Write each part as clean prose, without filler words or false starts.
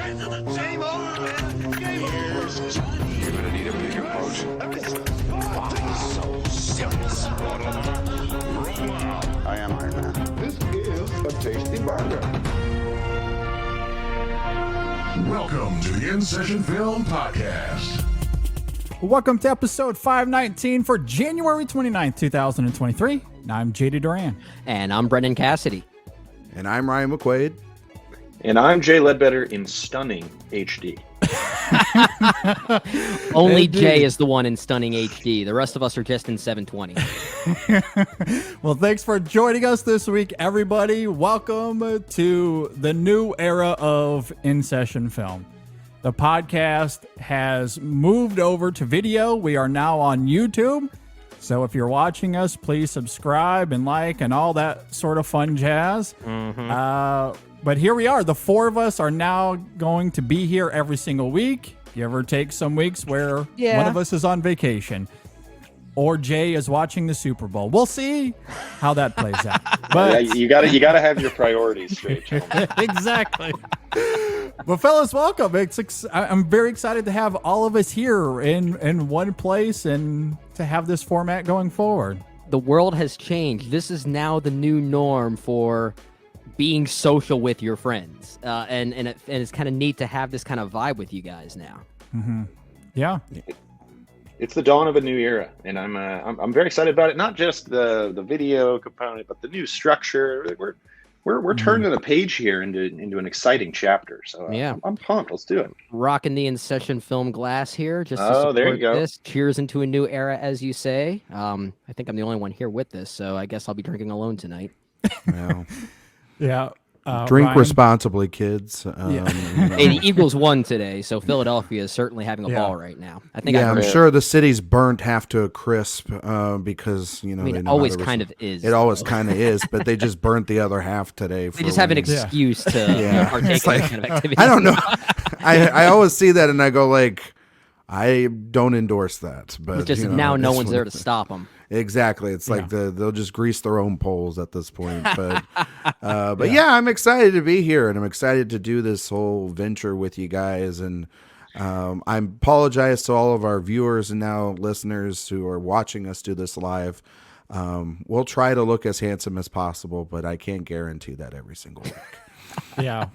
Game over, man. Game over. Johnny. You're gonna need a bigger boat. So serious. I am Iron Man. This is a tasty burger. Welcome to the InSession Film Podcast. Welcome to episode 519 for January 29th, 2023. I'm JD Duran. And I'm Brendan Cassidy. And I'm Ryan McQuaid. And I'm Jay Ledbetter in stunning HD. Only Jay is the one in stunning HD. The rest of us are just in 720. Well, thanks for joining us this week, everybody. Welcome to the new era of InSession Film. The podcast has moved over to video. We are now on YouTube. So if you're watching us, please subscribe and like and all that sort of fun jazz. But here we are. The four of us are now going to be here every single week. You ever take some weeks where one of us is on vacation or Jay is watching the Super Bowl? We'll see how that plays out. But you gotta have your priorities straight. exactly. Well, fellas, welcome. I'm very excited to have all of us here in one place and to have this format going forward. The world has changed. This is now the new norm for being social with your friends. And it's kind of neat to have this kind of vibe with you guys now. Mm-hmm. Yeah. It's the dawn of a new era, and I'm very excited about it. Not just the video component, but the new structure. We're turning the page here into an exciting chapter. So I'm pumped. Let's do it. Rocking the InSession Film glass here. Just to support there you go. This. Cheers into a new era, as you say. I think I'm the only one here with this, so I guess I'll be drinking alone tonight. Well, yeah. drink Ryan? Responsibly, kids. Hey, the Eagles won today, so Philadelphia is certainly having a ball right now. I think. I'm sure the city's burnt half to a crisp because I mean, they it know always how to kind of is. It always kind of is, but they just burnt the other half today. They just have an excuse to partake in that kind of activity. I don't know. I always see that and I go like, I don't endorse that. But It's just now no one's there to stop them. Exactly. It's like they'll just grease their own poles at this point. But I'm excited to be here and I'm excited to do this whole venture with you guys. And I apologize to all of our viewers and now listeners who are watching us do this live. We'll try to look as handsome as possible, but I can't guarantee that every single week. Yeah.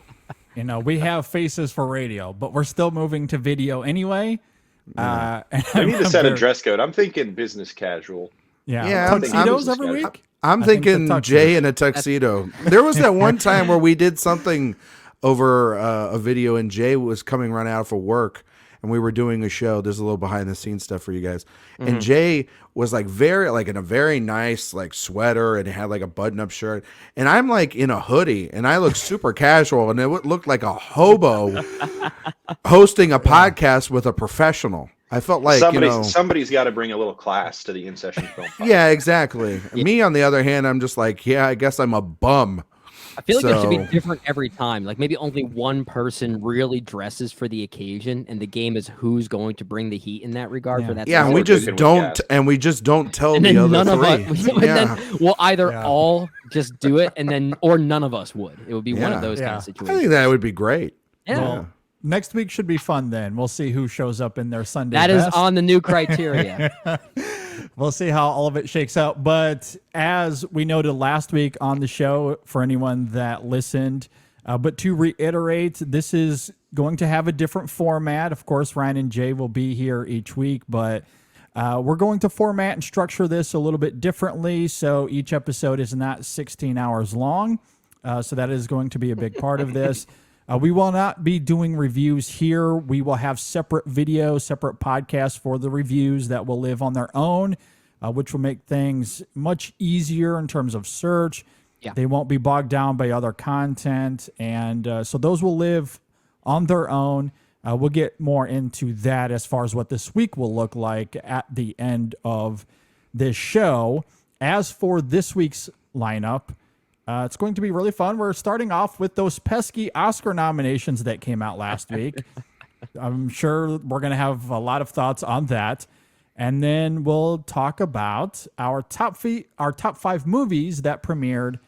We have faces for radio, but we're still moving to video anyway. We need to set a dress code. I'm thinking business casual. Yeah. Tuxedos every week? I'm thinking Jay in a tuxedo. There was that one time where we did something over a video and Jay was coming right out for work and we were doing a show. There's a little behind the scenes stuff for you guys. And Jay was like in a very nice like sweater and had like a button up shirt. And I'm like in a hoodie and I look super casual and it looked like a hobo hosting a podcast with a professional. I felt like somebody's got to bring a little class to the InSession Film Podcast. Yeah, exactly. Me, on the other hand, I'm just like, I guess I'm a bum. I feel like it should be different every time. Like maybe only one person really dresses for the occasion, and the game is who's going to bring the heat in that regard for that. Yeah, and we just don't tell the other three. Then we'll either all just do it, or none of us would. It would be one of those kind of situations. I think that would be great. Yeah. Well, next week should be fun then. We'll see who shows up in their Sunday That best. is on the new criteria. We'll see how all of it shakes out. But as we noted last week on the show, for anyone that listened, but to reiterate, this is going to have a different format. Of course, Ryan and Jay will be here each week, but we're going to format and structure this a little bit differently. So each episode is not 16 hours long. So that is going to be a big part of this. We will not be doing reviews here. We will have separate videos, separate podcasts for the reviews that will live on their own, which will make things much easier in terms of search. Yeah. They won't be bogged down by other content. And so those will live on their own. We'll get more into that as far as what this week will look like at the end of this show. As for this week's lineup, it's going to be really fun. We're starting off with those pesky Oscar nominations that came out last week. I'm sure we're going to have a lot of thoughts on that. And then we'll talk about our top 5 movies that premiered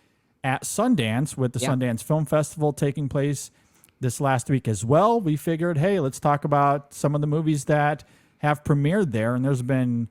at Sundance with the Sundance Film Festival taking place this last week as well, we figured, hey, let's talk about some of the movies that have premiered there. And there's been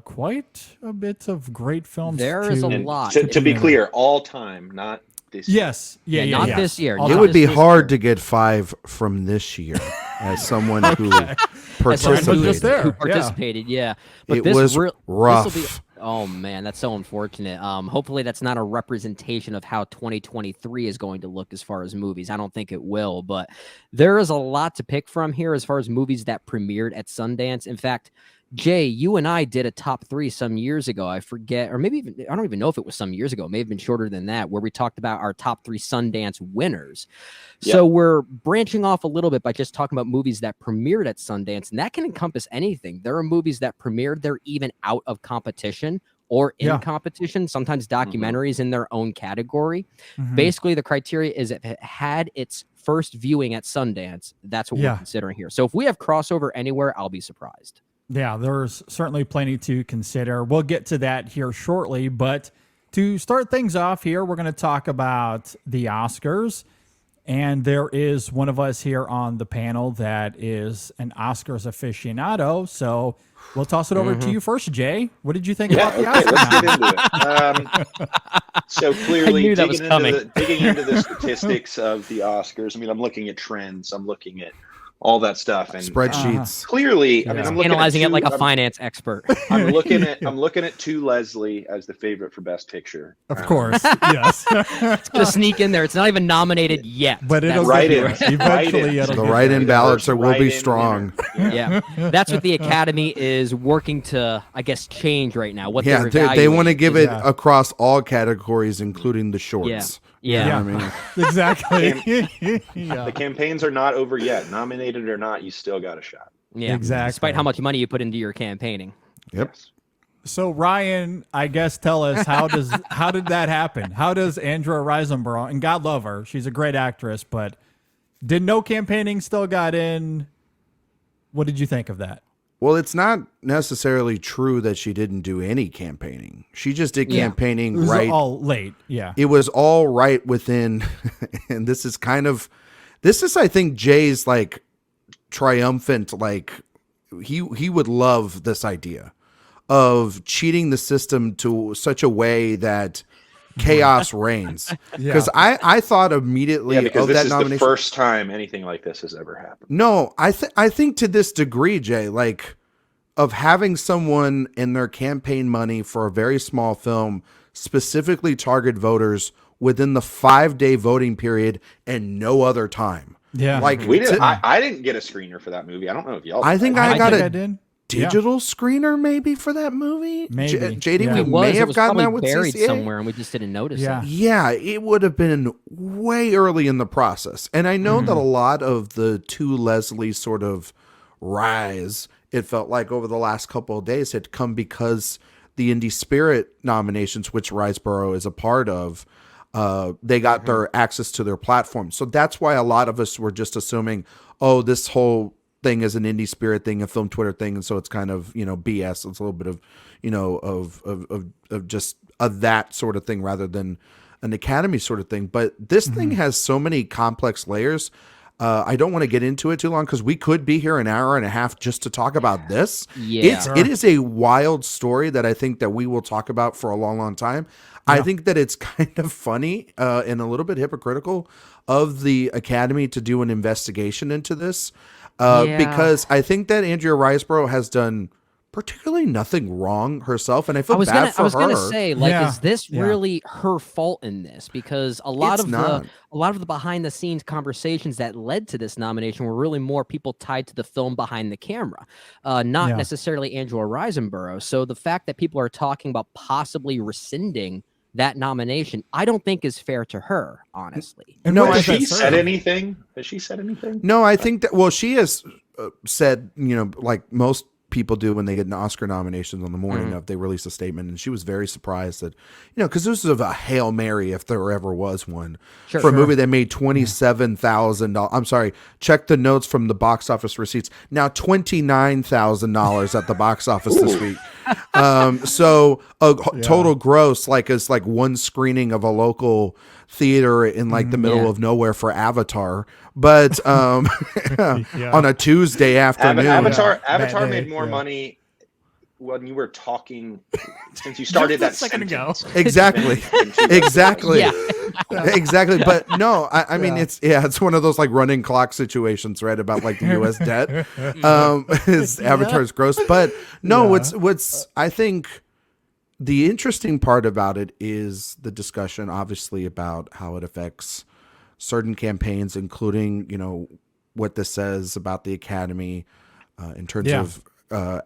quite a bit of great films. There is a And lot. to be clear, all time, not this year. Yes. Yeah. Not this year. All It not would be this hard year. to get 5 from this year as someone who As someone who just participated. there. who participated, yeah. But It this was this'll rough. be, oh man, that's so unfortunate. Hopefully that's not a representation of how 2023 is going to look as far as movies. I don't think it will, but there is a lot to pick from here as far as movies that premiered at Sundance. In fact, Jay, you and I did a top 3 some years ago. I forget, or maybe even, I don't even know if it was some years ago. It may have been shorter than that, where we talked about our top 3 Sundance winners. Yep. So we're branching off a little bit by just talking about movies that premiered at Sundance, and that can encompass anything. There are movies that premiered, they're even out of competition or in competition, sometimes documentaries in their own category. Basically, the criteria is if it had its first viewing at Sundance, that's what we're considering here. So if we have crossover anywhere, I'll be surprised. Yeah, there's certainly plenty to consider. We'll get to that here shortly, but to start things off here, we're going to talk about the Oscars. And there is one of us here on the panel that is an Oscars aficionado. So we'll toss it over to you first, Jay. What did you think about the Oscars? Let's get into it. So clearly, knew that was digging into the statistics of the Oscars. I mean, I'm looking at trends. I'm looking at all that stuff and Spreadsheets. clearly, I mean, I'm looking Analyzing at it like a I'm- finance expert. I'm looking at To Leslie as the favorite for Best Picture. Of course, yes. It's going to sneak in there. It's not even nominated yet. But it'll That's right get in. there. Eventually, it'll The get write-in there. ballots will Right be in strong. winner. Yeah, that's what the Academy is working to, I guess, change right now. What Yeah, they're they want to evaluating give is- it across all categories, including the shorts. Yeah. You know what I mean? Exactly. Yeah. The campaigns are not over yet. Nominated or not, you still got a shot. Yeah, Exactly. Despite how much money you put into your campaigning. Yep. So Ryan, I guess tell us how did that happen? How does Andrea Riseborough, and God love her, she's a great actress, but did no campaigning still got in? What did you think of that? Well, it's not necessarily true that she didn't do any campaigning. She just did Yeah. campaigning It was right. all late. Yeah. It was all right within, and this is I think Jay's like triumphant, like he would love this idea of cheating the system to such a way that chaos reigns. Because I thought immediately Yeah, because of this that is nomination. the first time anything like this has ever happened. No, I think to this degree, Jay, like of having someone in their campaign money for a very small film specifically target voters within the 5-day voting period and no other time. Yeah. Like We did. to- I didn't get a screener for that movie. I don't know if y'all. I think did. I got think a I did. digital screener maybe for that movie. Maybe. JD, Yeah. we It was. may It have was gotten probably that with buried CCA. somewhere, and we just didn't notice Yeah. it. Yeah, it would have been way early in the process. And I know that a lot of the To Leslie sort of rise, it felt like over the last couple of days, had come because the Indie Spirit nominations, which Riseborough is a part of, they got their access to their platform. So that's why a lot of us were just assuming, oh, this whole thing is an Indie Spirit thing, a film Twitter thing, and so it's kind of, BS. It's a little bit of, of just that sort of thing rather than an Academy sort of thing. But this thing has so many complex layers. I don't want to get into it too long because we could be here an hour and a half just to talk about this. Yeah. It is a wild story that I think that we will talk about for a long, long time. I think that it's kind of funny and a little bit hypocritical of the Academy to do an investigation into this because I think that Andrea Riseborough has done particularly nothing wrong herself, and I feel bad for her. I was gonna say, like, Yeah. is this Yeah. really her fault in this? Because a lot It's of not. the behind the scenes conversations that led to this nomination were really more people tied to the film behind the camera, not Yeah. necessarily Andrea Riseborough. So the fact that people are talking about possibly rescinding that nomination, I don't think is fair to her, honestly. And No, what I Has does she that said serve? anything? Has she said anything? No, I think that, well, she has said, like most people do when they get an Oscar nominations on the morning of, they release a statement, and she was very surprised that, because this was a Hail Mary if there ever was one for a movie that made $27,000. I'm sorry, check the notes from the box office receipts. Now $29,000 at the box office this week. So a total gross, like, is like one screening of a local theater in like the middle of nowhere for Avatar, but on a Tuesday afternoon. Avatar made more money when you were talking since you started that second ago. Exactly. Exactly. Yeah. Exactly. But no, I mean, it's one of those like running clock situations, right? About like the US debt. His Avatar's gross. But no, what's I think the interesting part about it is the discussion, obviously, about how it affects certain campaigns, including, what this says about the Academy in terms of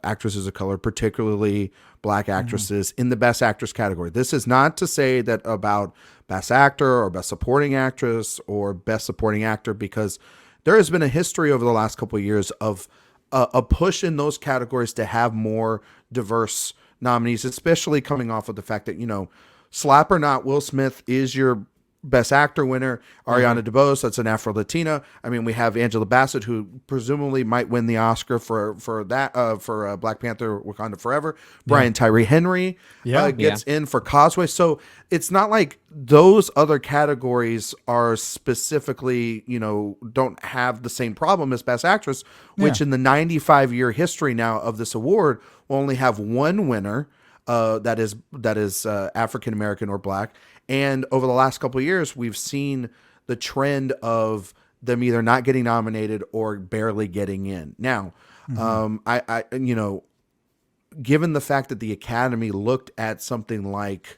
actresses of color, particularly Black actresses in the Best Actress category. This is not to say that about Best Actor or Best Supporting Actress or Best Supporting Actor, because there has been a history over the last couple of years of a push in those categories to have more diverse nominees, especially coming off of the fact that, slap or not, Will Smith is your Best Actor winner. Ariana DeBose, that's an Afro-Latina. I mean, we have Angela Bassett, who presumably might win the Oscar for Black Panther: Wakanda Forever. Brian Tyree Henry gets in for Causeway. So it's not like those other categories are specifically, don't have the same problem as Best Actress, which in the 95-year history now of this award will only have one winner. That is African American or Black. And over the last couple of years, we've seen the trend of them either not getting nominated or barely getting in. Now, I given the fact that the Academy looked at something like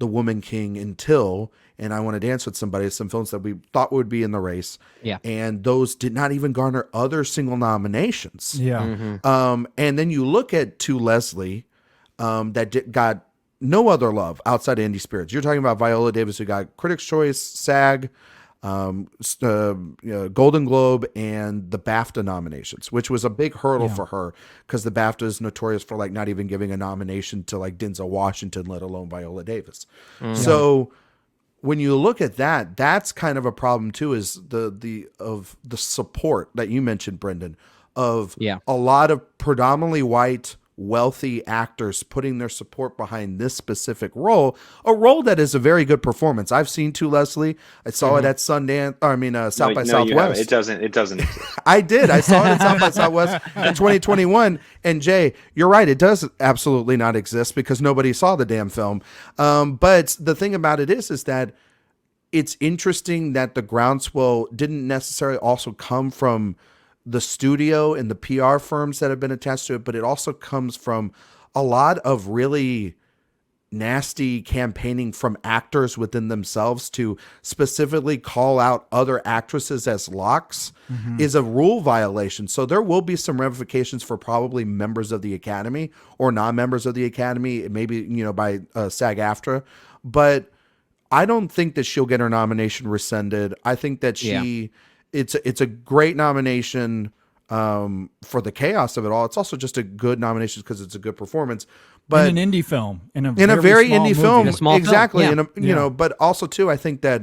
The Woman King and I Want to Dance with Somebody, some films that we thought would be in the race. Yeah. And those did not even garner other single nominations. Yeah. And then you look at To Leslie, that got no other love outside of Indie Spirits. You're talking about Viola Davis, who got Critics' Choice, SAG, Golden Globe, and the BAFTA nominations, which was a big hurdle for her because the BAFTA is notorious for like not even giving a nomination to like Denzel Washington, let alone Viola Davis. So when you look at that, that's kind of a problem too, is the support that you mentioned, Brendan, of a lot of predominantly white, wealthy actors putting their support behind this specific role, a role that is a very good performance. I've seen To Leslie. I saw it at Sundance. South by Southwest. It doesn't exist. I did. I saw it at South by Southwest in 2021. And Jay, you're right. It does absolutely not exist because nobody saw the damn film. But the thing about it is that it's interesting that the groundswell didn't necessarily also come from the studio and the PR firms that have been attached to it, but it also comes from a lot of really nasty campaigning from actors within themselves to specifically call out other actresses as locks is a rule violation. So there will be some ramifications for probably members of the Academy or non-members of the Academy, maybe, by SAG-AFTRA, but I don't think that she'll get her nomination rescinded. I think that it's a great nomination for the chaos of it all. It's also just a good nomination because it's a good performance. But in an indie film, in a very indie film, exactly. Film. But also too, I think that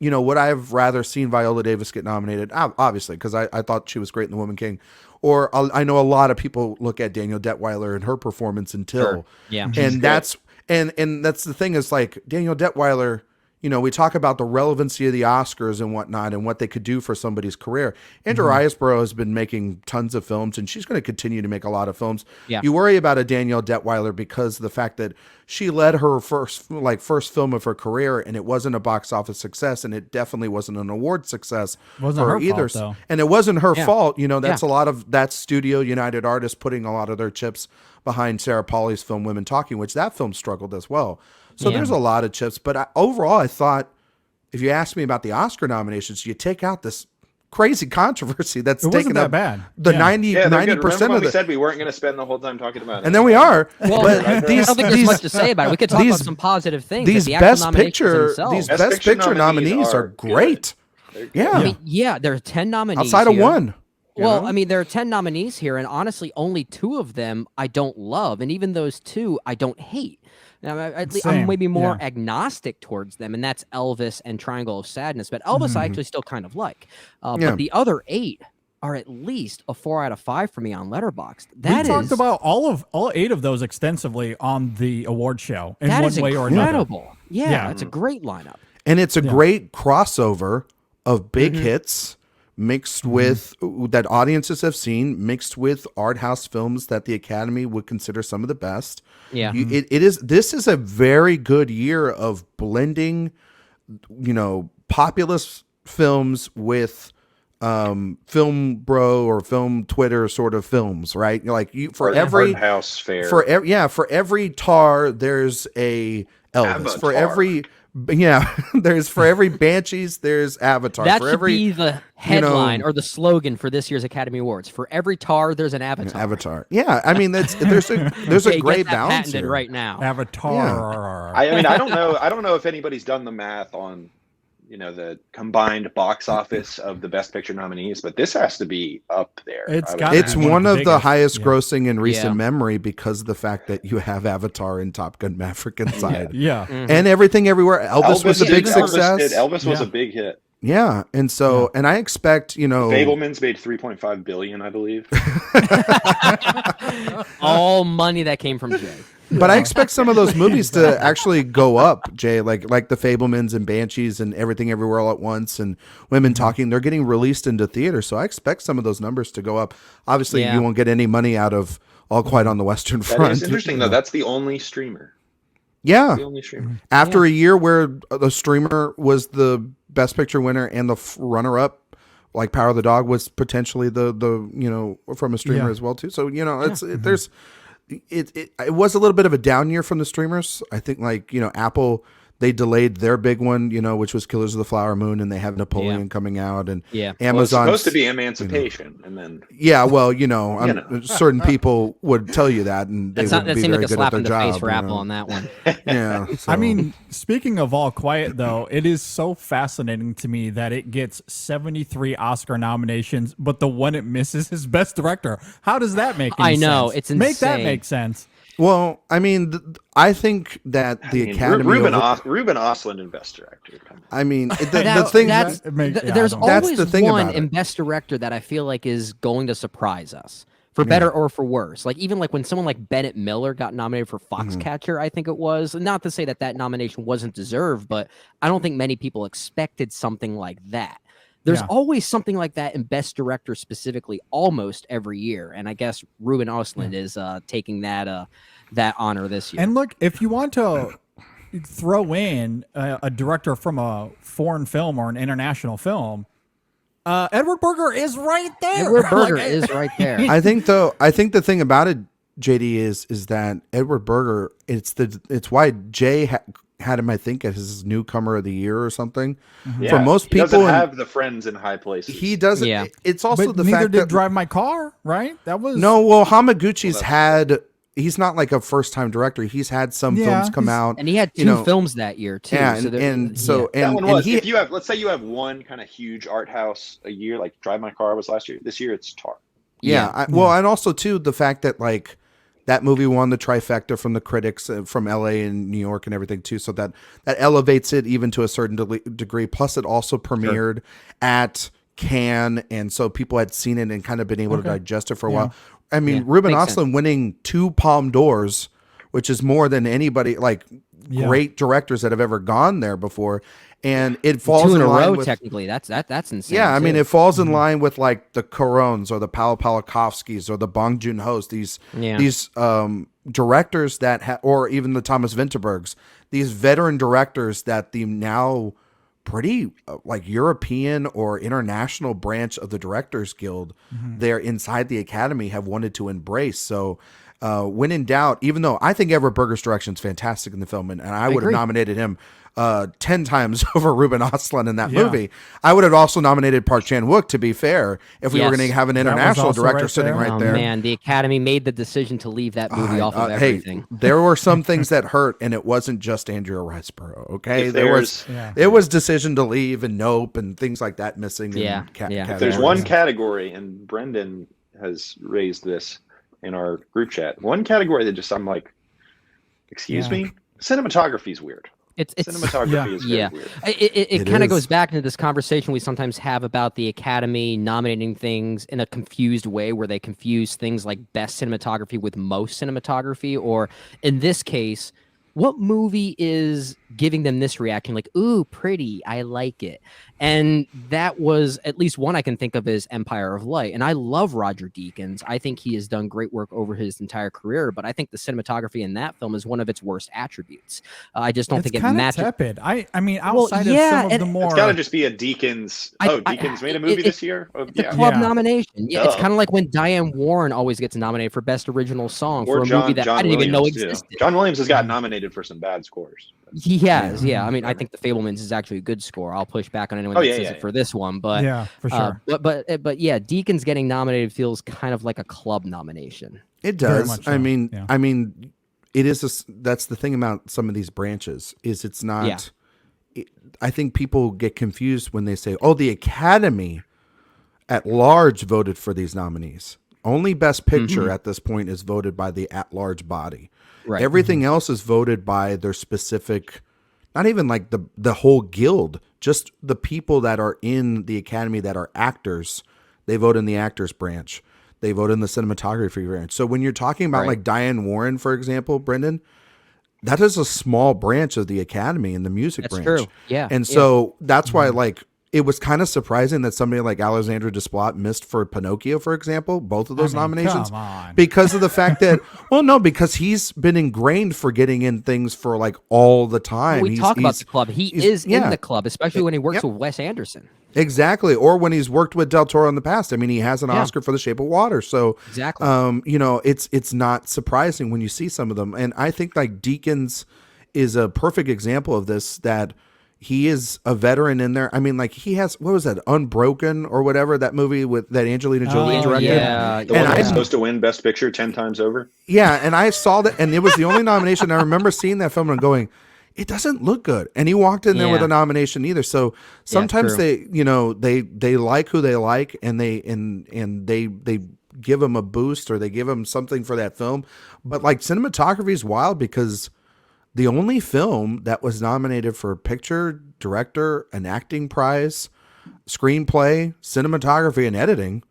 would I have rather seen Viola Davis get nominated? Obviously, because I thought she was great in The Woman King. Or I know a lot of people look at Danielle Detweiler and her performance in Till, and that's the thing is like Danielle Detweiler. We talk about the relevancy of the Oscars and whatnot and what they could do for somebody's career. Andrew Riseborough has been making tons of films, and she's going to continue to make a lot of films. Yeah. You worry about a Danielle Detweiler because of the fact that she led her first film of her career, and it wasn't a box office success, and it definitely wasn't an award success for her either. Fault, and it wasn't her fault. That's a lot of that Studio United Artists putting a lot of their chips behind Sarah Polley's film Women Talking, which that film struggled as well. So there's a lot of chips, but overall, I thought if you ask me about the Oscar nominations, you take out this crazy controversy that's taken up bad. The 90% of we said we weren't going to spend the whole time talking about it, and then we are. Well, but I don't think there's much to say about it. We could talk about some positive things. These the best picture nominees are great. Yeah, there are 10 nominees outside of here. one. Well, I mean, there are 10 nominees here, and honestly, only 2 of them I don't love, and even those 2 I don't hate. Now, I'm maybe more agnostic towards them, and that's Elvis and Triangle of Sadness. But Elvis I actually still kind of like. But the other 8, are at least a 4 out of 5 for me on Letterboxd. We That talked is about all 8 of those extensively on the award show in that one is way or another. incredible. Yeah, Yeah. it's a great lineup. And it's a great crossover of big hits mixed with that audiences have seen, mixed with art house films that the Academy would consider some of the best. Yeah. This is a very good year of blending, populist films with film bro or film Twitter sort of films, right? Like for every art house fair, for every tar there's a Elvis. For every there's for every Banshees there's Avatar. That for should every be the headline or the slogan for this year's Academy Awards. For every tar, there's an Avatar. Avatar. Yeah, I mean there's a Okay, great get that balance patented here. right now. Avatar. I mean, I don't know if anybody's done the math on, the combined box office of the Best Picture nominees, but this has to be up there. It's I would got- say. It's One of one the of the biggest, highest yeah. grossing in recent Yeah. memory because of the fact that you have Avatar and Top Gun Maverick inside. Yeah. And Everything Everywhere. Elvis was a big success. Elvis was Yeah. a big hit. Yeah. And so, and I expect, Fableman's made $3.5 billion, I believe. All money that came from Jay. but I expect some of those movies to actually go up, Jay, like the Fablemans and Banshees and Everything Everywhere All at Once and Women Talking. They're getting released into theater. So I expect some of those numbers to go up. Obviously, Yeah. you won't get any money out of All Quiet on the Western That Front. is interesting, though. That's the only streamer. Yeah. The only streamer. After a year where the streamer was the Best Picture winner and the runner-up, like Power of the Dog was potentially the from a streamer Yeah. as well too. So it was a little bit of a down year from the streamers. I think Apple, they delayed their big one, which was Killers of the Flower Moon, and they have Napoleon coming out, and Yeah. Well, it's Amazon supposed to be Emancipation, and then certain people would tell you that, and they That wouldn't be seemed very like a good at slap their in the job. face for Apple on that one. Yeah, so. I mean, speaking of All Quiet, though, it is so fascinating to me that it gets 73 Oscar nominations, but the one it misses is Best Director. How does that make any I know, sense? it's Make that insane. make sense. Well, I mean, I think that the Academy. Ruben Ostlund and Best Director. I mean, the That- thing. that's- It makes- yeah, I there's don't know. That's always the thing one about it. in Best Director that I feel like is going to surprise us, for better or for worse. Like even like when someone like Bennett Miller got nominated for Foxcatcher, I think it was. Not to say that that nomination wasn't deserved, but I don't think many people expected something like that. There's Yeah. always something like that in Best Director specifically, almost every year, and I guess Ruben Ostlund is taking that honor this year. And look, if you want to throw in a director from a foreign film or an international film, Edward Berger is right there. Edward Berger Like, is right there. I think the thing about it, JD, is that Edward Berger. It's why Jay had him, I think, as his newcomer of the year or something. Yeah, For most he doesn't people, have the friends in high places. he doesn't. Yeah. It's also But the neither fact did that Drive My Car, right? That was no. Well, Hamaguchi's had. He's not like a first-time director. He's had some Yeah, films come he's- out, And he had you two know, films that year too. Yeah, so there- and that one and was. he, If you have, let's say you have one kind of huge art house a year, like Drive My Car was last year. This year it's Tar. Yeah. Well, and also too the fact that like that movie won the trifecta from the critics from LA and New York and everything too, so that elevates it even to a certain degree. Plus, it also premiered at Cannes, and so people had seen it and kind of been able to digest it for a while. I mean, Yeah, Ruben makes Ostlund winning 2 Palme d'Ors, which is more than anybody like great directors that have ever gone there before, and it falls 2 in in a line row. with, Technically, that's insane. yeah, I mean, too. it falls in line with like the Cuaróns or the Paolo Pawlikowskis or the Bong Joon-ho's, these directors that or even the Thomas Vinterbergs, these veteran directors that the now pretty like European or international branch of the Directors Guild there inside the Academy have wanted to embrace. So when in doubt, even though I think Everett Berger's direction is fantastic in the film, and I would have agree. nominated him 10 times over Ruben Ostlund in that movie. I would have also nominated Park Chan-wook, to be fair, if we were Yes. going to have an That was international also director right sitting there. right Oh there. man, the Academy made the decision to leave that movie off of everything. Hey, there were some things that hurt, and it wasn't just Andrea Riseborough. Okay, If there was there's- it was decision to leave and Nope and things like that missing. in Yeah, yeah. If categories. there's one category, and Brendan has raised this in our group chat, one category that just I'm like, excuse me, cinematography is weird. It's Cinematography is very weird. It It kind of is. goes back into this conversation we sometimes have about the Academy nominating things in a confused way, where they confuse things like best cinematography with most cinematography, or in this case, what movie is giving them this reaction? Like, ooh, pretty, I like it. And that was at least one I can think of as Empire of Light. And I love Roger Deakins. I think he has done great work over his entire career, but I think the cinematography in that film is one of its worst attributes. I just don't think it kind of matches. tepid. I mean, outside yeah, of some of and the more, It's got to just be a Deakins. Deakins made a movie this year. Oh, It's a yeah. club Yeah. nomination. Yeah, it's Duh. kind of like when Diane Warren always gets nominated for Best Original Song Or for a movie that I didn't even know Williams, too. existed. John Williams has got nominated for some bad scores. He has, yeah. I mean, I think The Fablemans is actually a good score. I'll push back on anyone that says it for this one, but yeah, for sure. but yeah, Deakins getting nominated feels kind of like a club nomination. It Very does. much so, I mean, yeah. it is. That's the thing about some of these branches is it's not. Yeah. I think people get confused when they say, "Oh, the Academy at large voted for these nominees." Only Best Picture at this point is voted by the at-large body. Right. Everything else is voted by their specific. Not even like the whole guild, just the people that are in the Academy that are actors. They vote in the actors branch. They vote in the cinematography branch. So when you're talking about like Diane Warren, for example, Brendan, that is a small branch of the Academy in the music branch. True. Yeah. And so that's why like it was kind of surprising that somebody like Alexandra Desplat missed for Pinocchio, for example, both of those nominations. Come on. Because of the fact that, well, no, because he's been ingrained for getting in things for like all the time. We talk about the club. He is in the club, especially when he works with Wes Anderson. Exactly. Or when he's worked with Del Toro in the past. I mean, he has an Oscar for The Shape of Water. So, Exactly. you know, it's not surprising when you see some of them. And I think like Deakins is a perfect example of this, that he is a veteran in there. I mean, like he has, what was that, Unbroken or whatever, that movie with that Angelina Jolie directed. Yeah. The one that was supposed to win Best Picture 10 times over. Yeah, and I saw that, and it was the only nomination. I remember seeing that film and going, it doesn't look good. And he walked in there with a nomination either. So sometimes they, you know, they like who they like, and they give him a boost or they give him something for that film. But like cinematography is wild because the only film that was nominated for picture, director, an acting prize, screenplay, cinematography, and editing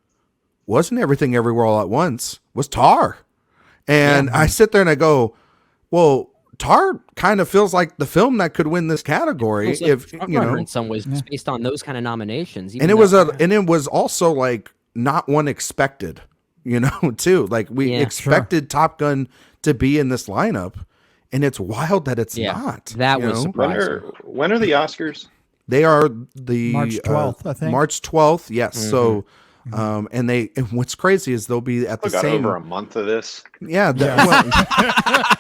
wasn't Everything Everywhere All at Once, was Tar. And I sit there and I go, well, Tar kind of feels like the film that could win this category, It's like if front you runner know. in some ways, just based on those kind of nominations. And it was also like not one expected, you know, too. Like we expected Top Gun to be in this lineup, and it's wild that it's not. That was know? surprising. When are the Oscars? They are the March 12th, I think. March 12th, yes. So, and what's crazy is they'll be at the I got same. over a month of this. Yeah, well,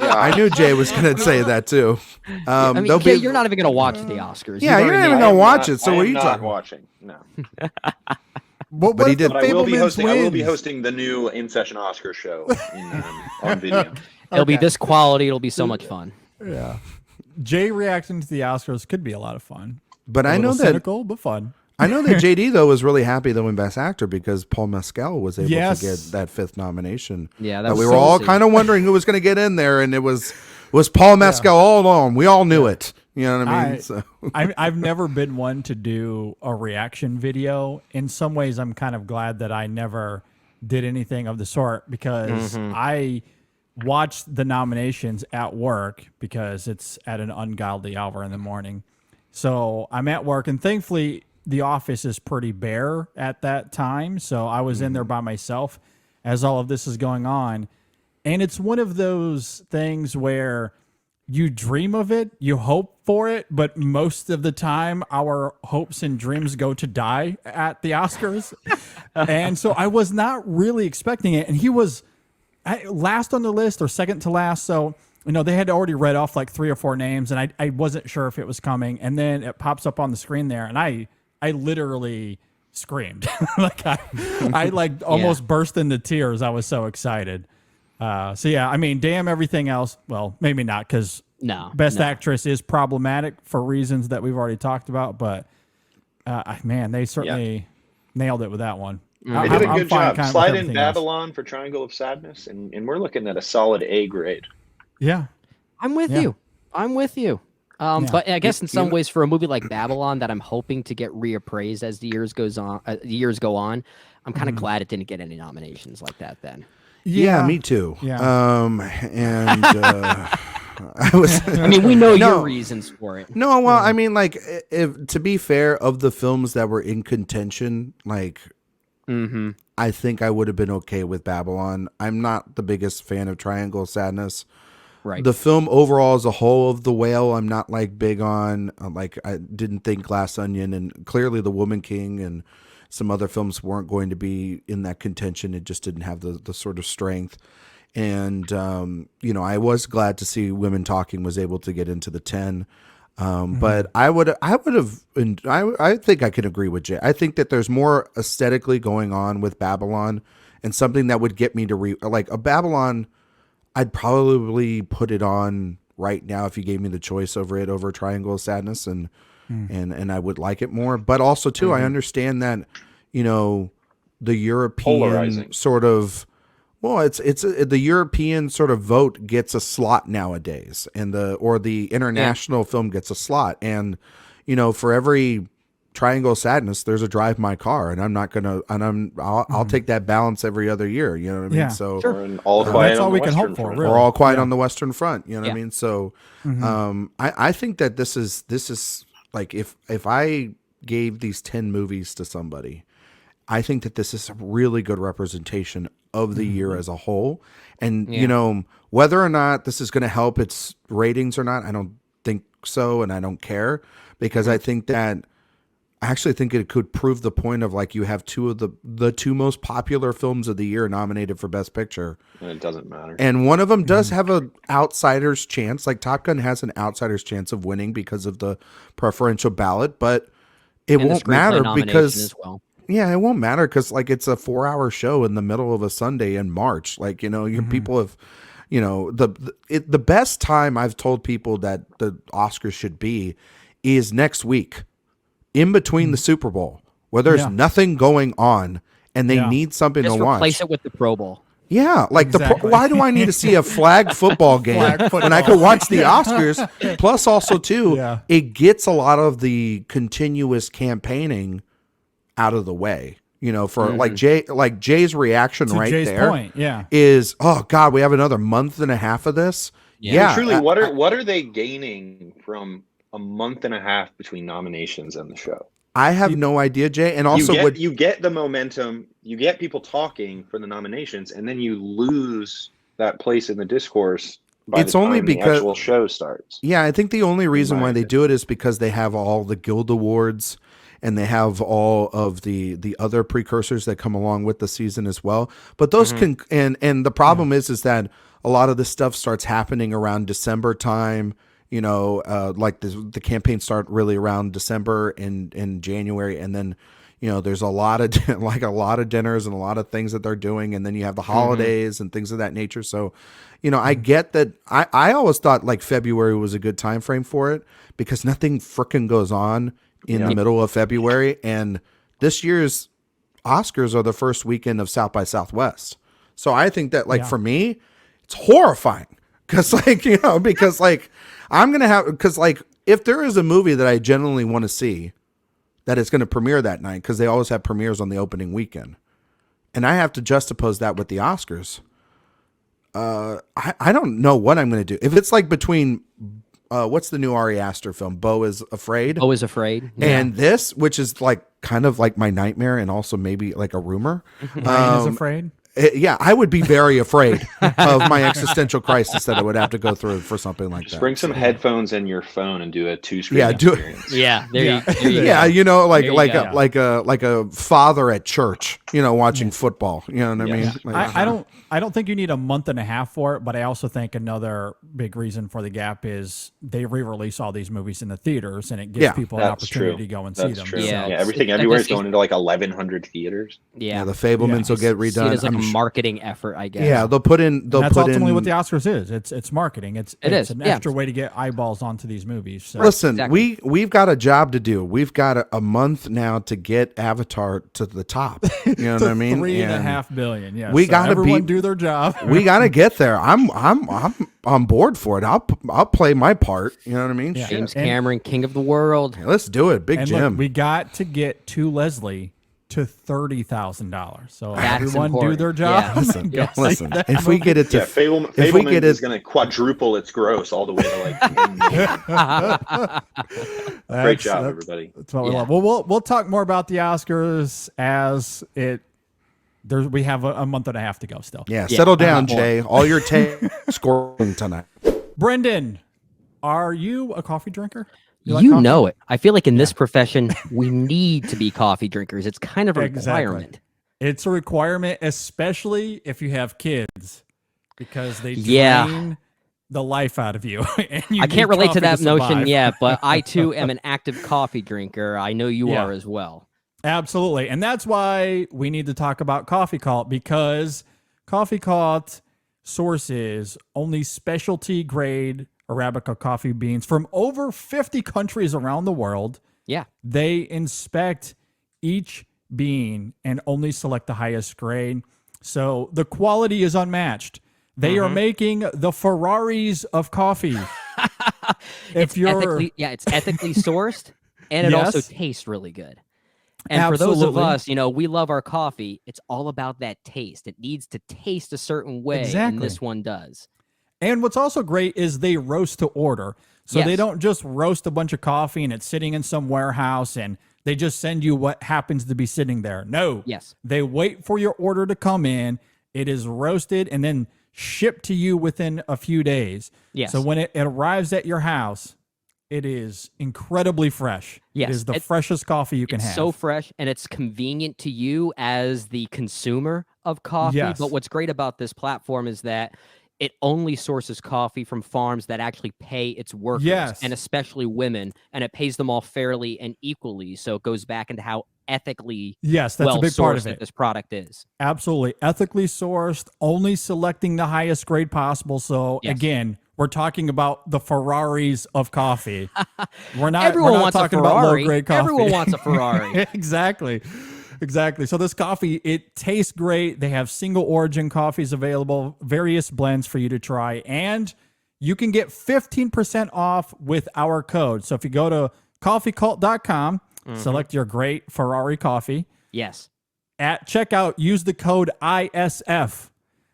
I knew Jay was going to say that too. I mean, they'll Kay, be. you're not even going to watch the Oscars. Yeah, You've you're not already even made- gonna watch it. So I what are am you not talking? watching? No, But he did. but I will be Fableman's hosting. I will be wins. hosting the new InSession Oscar show on video. It'll be this quality. It'll be so much fun. Yeah. Jay reacting to the Oscars could be a lot of fun. But A I know little that cynical, but fun. I know that JD though was really happy to win Best Actor because Paul Mescal was able Yes. to get that 5th nomination. Yeah, that that we was were so all sick. kind of wondering who was going to get in there, and it was Paul Mescal all along. We all knew it. You know what I mean? So I've never been one to do a reaction video. In some ways, I'm kind of glad that I never did anything of the sort because I watched the nominations at work because it's at an ungodly hour in the morning. So I'm at work, and thankfully the office is pretty bare at that time. So I was in there by myself as all of this is going on. And it's one of those things where you dream of it, you hope for it, but most of the time our hopes and dreams go to die at the Oscars. And so I was not really expecting it. And he was last on the list or second to last. So, you know, they had already read off like 3 or 4 names, and I wasn't sure if it was coming. And then it pops up on the screen there, and I literally screamed. Like I like almost burst into tears. I was so excited. So yeah, I mean, damn everything else. Well, maybe not, because Best Actress is problematic for reasons that we've already talked about. But man, they certainly nailed it with that one. They did a good job. kind of Slide with in everything else. Babylon for Triangle of Sadness, and we're looking at a solid A grade. Yeah, I'm with Yeah. you. I'm with you. But I guess in some ways, for a movie like Babylon, that I'm hoping to get reappraised as the years go on, I'm kind of glad it didn't get any nominations like that. Then, yeah, me too. Yeah. And I was. I mean, we know your reasons for it. No, well, I mean, like, if to be fair, of the films that were in contention, like, I think I would have been okay with Babylon. I'm not the biggest fan of Triangle of Sadness. Right. The film overall as a whole of The Whale, I'm not like big on. Like, I didn't think Glass Onion and clearly The Woman King and some other films weren't going to be in that contention. It just didn't have the sort of strength. And, you know, I was glad to see Women Talking was able to get into the 10. But I think I can agree with Jay. I think that there's more aesthetically going on with Babylon and something that would get me to like a Babylon. I'd probably put it on right now if you gave me the choice over Triangle of Sadness and I would like it more. But also too, I understand that, you know, the European Polarizing. sort of, well, it's the European sort of vote gets a slot nowadays, and the international film gets a slot, and you know, for every Triangle of Sadness, there's a Drive My Car, and I'll take that balance every other year. You know what I mean? Yeah. So Or an All Quiet That's on all the we can Western hope for, Front. really. we're all quiet on the Western Front. You know what I Yeah. mean? So, I think that this is like if I gave these 10 movies to somebody, I think that this is a really good representation of the year as a whole. And, you know, whether or not this is going to help its ratings or not, I don't think so. And I don't care because I think that I actually think it could prove the point of like you have two of the two most popular films of the year nominated for Best Picture. And it doesn't matter. And one of them does have an outsider's chance. Like Top Gun has an outsider's chance of winning because of the preferential ballot, but it And the won't screenplay matter nomination because as well. yeah, it won't matter because like it's a 4-hour show in the middle of a Sunday in March. Like, you know, your people have, you know, the best time I've told people that the Oscars should be is next week in between the Super Bowl where there's nothing going on and they need something Just to watch. replace it with the Pro Bowl. Yeah, like Exactly. why do I need to see a flag football game when I could watch the Oscars? Plus, also too, it gets a lot of the continuous campaigning out of the way. You know, for Jay's reaction To right Jay's there point, is, oh God, we have another month and a half of this. Yeah, Truly, what are they gaining from a month and a half between nominations and the show? I have no idea, Jay. And also, you get the momentum, you get people talking for the nominations, and then you lose that place in the discourse by It's the only time because- the actual show starts. Yeah, I think the only reason my why they do it is because they have all the Guild Awards and they have all of the other precursors that come along with the season as well. But those can and the problem is that a lot of this stuff starts happening around December time. You know, like the campaigns start really around December and January, and then you know there's a lot of dinners and a lot of things that they're doing, and then you have the holidays and things of that nature. So, you know, I get that. I always thought like February was a good time frame for it because nothing frickin' goes on in the middle of February, and this year's Oscars are the first weekend of South by Southwest. So I think that like for me, it's horrifying because I'm going to have, because like if there is a movie that I genuinely want to see that is going to premiere that night, because they always have premieres on the opening weekend, and I have to juxtapose that with the Oscars, I don't know what I'm going to do. If it's like between, what's the new Ari Aster film? Beau is Afraid. Always afraid. And this, which is like kind of like my nightmare and also maybe like a rumor. Ryan is afraid. Yeah, I would be very afraid of my existential crisis that I would have to go through for something like Just that. bring some headphones and your phone and do a 2-screen Yeah, do it. experience. Yeah, there you Yeah, go. you know, like There you like go. a father at church, you know, watching football. You know what I mean? Yes. Like, I don't think you need a month and a half for it, but I also think another big reason for the gap is they re-release all these movies in the theaters, and it gives people an That's opportunity true. to go and see That's them. true. Yeah. Yeah, everything It everywhere is just- going into like 1,100 theaters. yeah, Yeah. the Fablemans will get See it redone. as like I'm a marketing effort, I guess. Yeah, they'll put in. They'll And that's put ultimately in, what the Oscars is. It's marketing. It's an extra way to get eyeballs onto these movies. So. Listen, Exactly. we've got a job to do. We've got a month now to get Avatar to the top. You know what I mean? $3.5 billion. Yeah, we gotta everyone do their job. We gotta get there. I'm on board for it. I'll play my part. You know what I mean? Yeah. Shit. James Cameron, king of the world. Let's do it, Big And Jim. look, we got to get to Leslie to $30,000. So That's everyone do important. their job. Yeah. listen, Yeah. listen. If we get it to, Yeah, if we Fableman get is it, going to quadruple its gross all the way to like. 10 million. Great job, everybody. That's what we Yeah. love. Well, we'll talk more about the Oscars as it. We have a month and a half to go still. yeah, settle down, more. Jay. All your scoring tonight. Brendan, are you a coffee drinker? You like coffee? know it. I feel like in this profession, we need to be coffee drinkers. It's kind of a requirement. It's a requirement, especially if you have kids, because they Yeah. drain the life out of you. And you I can't need relate to coffee that notion survive. yet, but I too am an active coffee drinker. I know you Yeah. are as well. Absolutely. And that's why we need to talk about Coffee Cult, because Coffee Cult sources only specialty grade Arabica coffee beans from over 50 countries around the world. Yeah. They inspect each bean and only select the highest grade. So the quality is unmatched. They are making the Ferraris of coffee. It's ethically sourced, and it also Yes. tastes really good. And for those of us, we love our coffee. It's all about that taste. It needs to taste a certain way, and Exactly. this one does. And what's also great is they roast to order. So they Yes. don't just roast a bunch of coffee and it's sitting in some warehouse and they just send you what happens to be sitting there. No. Yes. They wait for your order to come in. It is roasted and then shipped to you within a few days. Yes. So when it arrives at your house, it is incredibly fresh. Yes. It is the freshest coffee you can It's have. so fresh, and it's convenient to you as the consumer of coffee. Yes. But what's great about this platform is that it only sources coffee from farms that actually pay its workers, Yes. and especially women, and it pays them all fairly and equally. So it goes back into how ethically Yes, that's a big part of that it. this product is. Absolutely. Ethically sourced, only selecting the highest grade possible. So Yes. again, we're talking about the Ferraris of coffee. We're not, Everyone we're not wants a talking about low Ferrari. grade coffee. Everyone wants a Ferrari. Exactly. So this coffee, it tastes great. They have single origin coffees available, various blends for you to try, and you can get 15% off with our code. So if you go to coffeecult.com, select your great Ferrari coffee. Yes. At checkout, use the code ISF.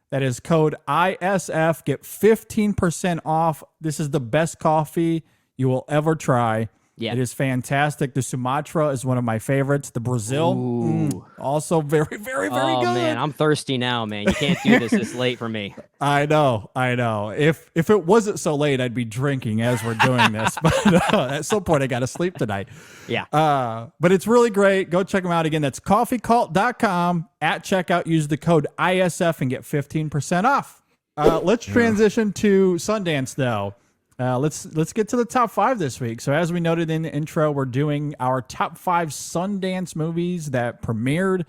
That is code ISF. Get 15% off. This is the best coffee you will ever try. Yeah. It is fantastic. The Sumatra is one of my favorites. The Brazil, also very, very, very Oh good. man, I'm thirsty now, man. You can't do this this late for me. I know. If it wasn't so late, I'd be drinking as we're doing this. But at some point, I got to sleep tonight. Yeah. But it's really great. Go check them out again. That's coffeecult.com. At checkout, use the code ISF and get 15% off. Let's transition to Sundance, though. Let's get to the top 5 this week. So as we noted in the intro, we're doing our top 5 Sundance movies that premiered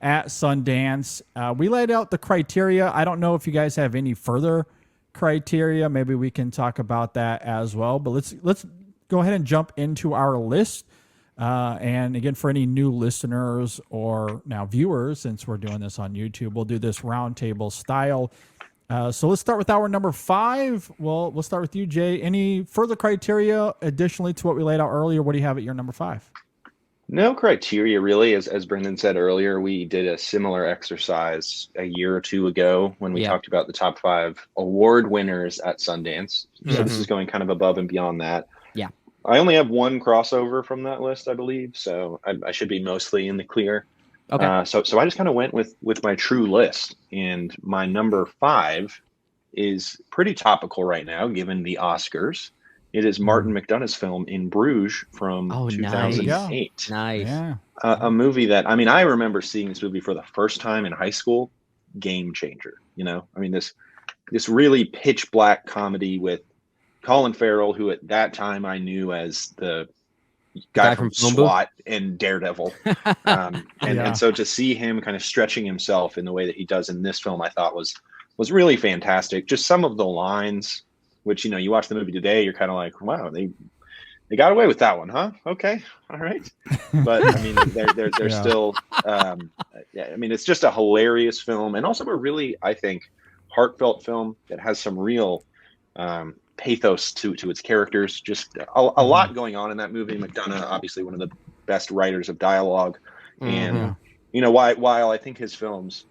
at Sundance. We laid out the criteria. I don't know if you guys have any further criteria. Maybe we can talk about that as well. But let's go ahead and jump into our list. And again, for any new listeners or now viewers, since we're doing this on YouTube, we'll do this roundtable style. So let's start with our number 5. Well, we'll start with you, Jay. Any further criteria additionally to what we laid out earlier? What do you have at your number 5? No criteria, really. As Brendan said earlier, we did a similar exercise a year or two ago when we talked about the top 5 award winners at Sundance. So this is going kind of above and beyond that. Yeah. I only have one crossover from that list, I believe. So I should be mostly in the clear. Okay. So I just kind of went with my true list, and my number 5 is pretty topical right now, given the Oscars. It is Martin McDonagh's film In Bruges from 2008. Nice. Yeah. A movie that, I mean, I remember seeing this movie for the first time in high school. Game changer, I mean, this really pitch black comedy with Colin Farrell, who at that time I knew as the guy from from Phone Booth? SWAT and Daredevil. And so to see him kind of stretching himself in the way that he does in this film, I thought was really fantastic. Just some of the lines, which, you watch the movie today, you're kind of like, wow, they got away with that one, huh? Okay, all right. But I mean, they're still, I mean, it's just a hilarious film, and also a really, I think, heartfelt film that has some real pathos to its characters. Just a lot going on in that movie. McDonough, obviously one of the best writers of dialogue, and while I think his films,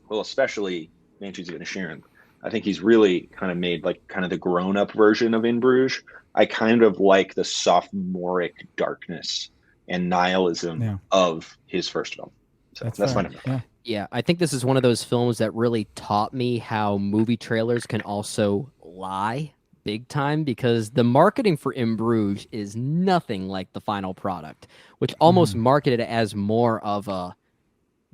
well, especially Banshees of Inisherin, I think he's really kind of made like kind of the grown-up version of In Bruges. I kind of like the sophomoric darkness and nihilism of his first film. So that's my number 5. Yeah, I think this is one of those films that really taught me how movie trailers can also lie big time, because the marketing for In Bruges is nothing like the final product, which almost marketed it as more of a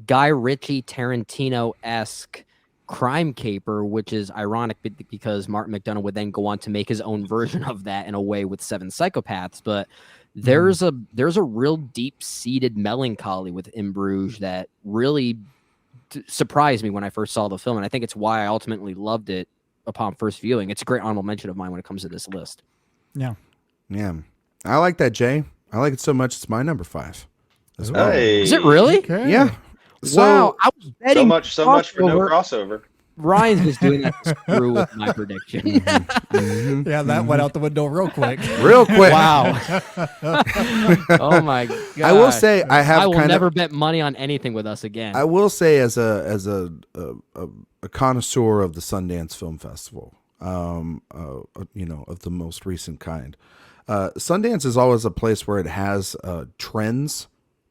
Guy Ritchie, Tarantino-esque crime caper, which is ironic because Martin McDonough would then go on to make his own version of that in a way with Seven Psychopaths. But there's a real deep-seated melancholy with In Bruges that really surprised me when I first saw the film, and I think it's why I ultimately loved it upon first viewing. It's a great honorable mention of mine when it comes to this list. Yeah. I like that, Jay. I like it so much it's my number 5 as well. Hey. Is it really? Okay. Yeah. So, wow, I was betting so much for no crossover. Ryan's just doing that to screw with my prediction. Yeah, that went out the window real quick. Wow. Oh my god. I will say I will never bet money on anything with us again. I will say as a connoisseur of the Sundance Film Festival, of the most recent kind, Sundance is always a place where it has trends,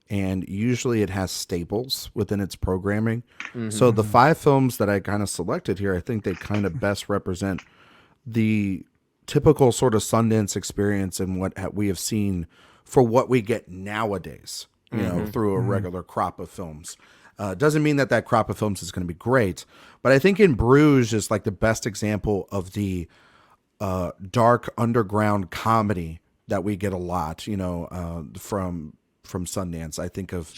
and usually it has staples within its programming. So the 5 films that I kind of selected here, I think they kind of best represent the typical sort of Sundance experience and what we have seen for what we get nowadays, through a regular crop of films. Doesn't mean that crop of films is going to be great, but I think In Bruges is like the best example of the dark underground comedy that we get a lot, from Sundance. I think of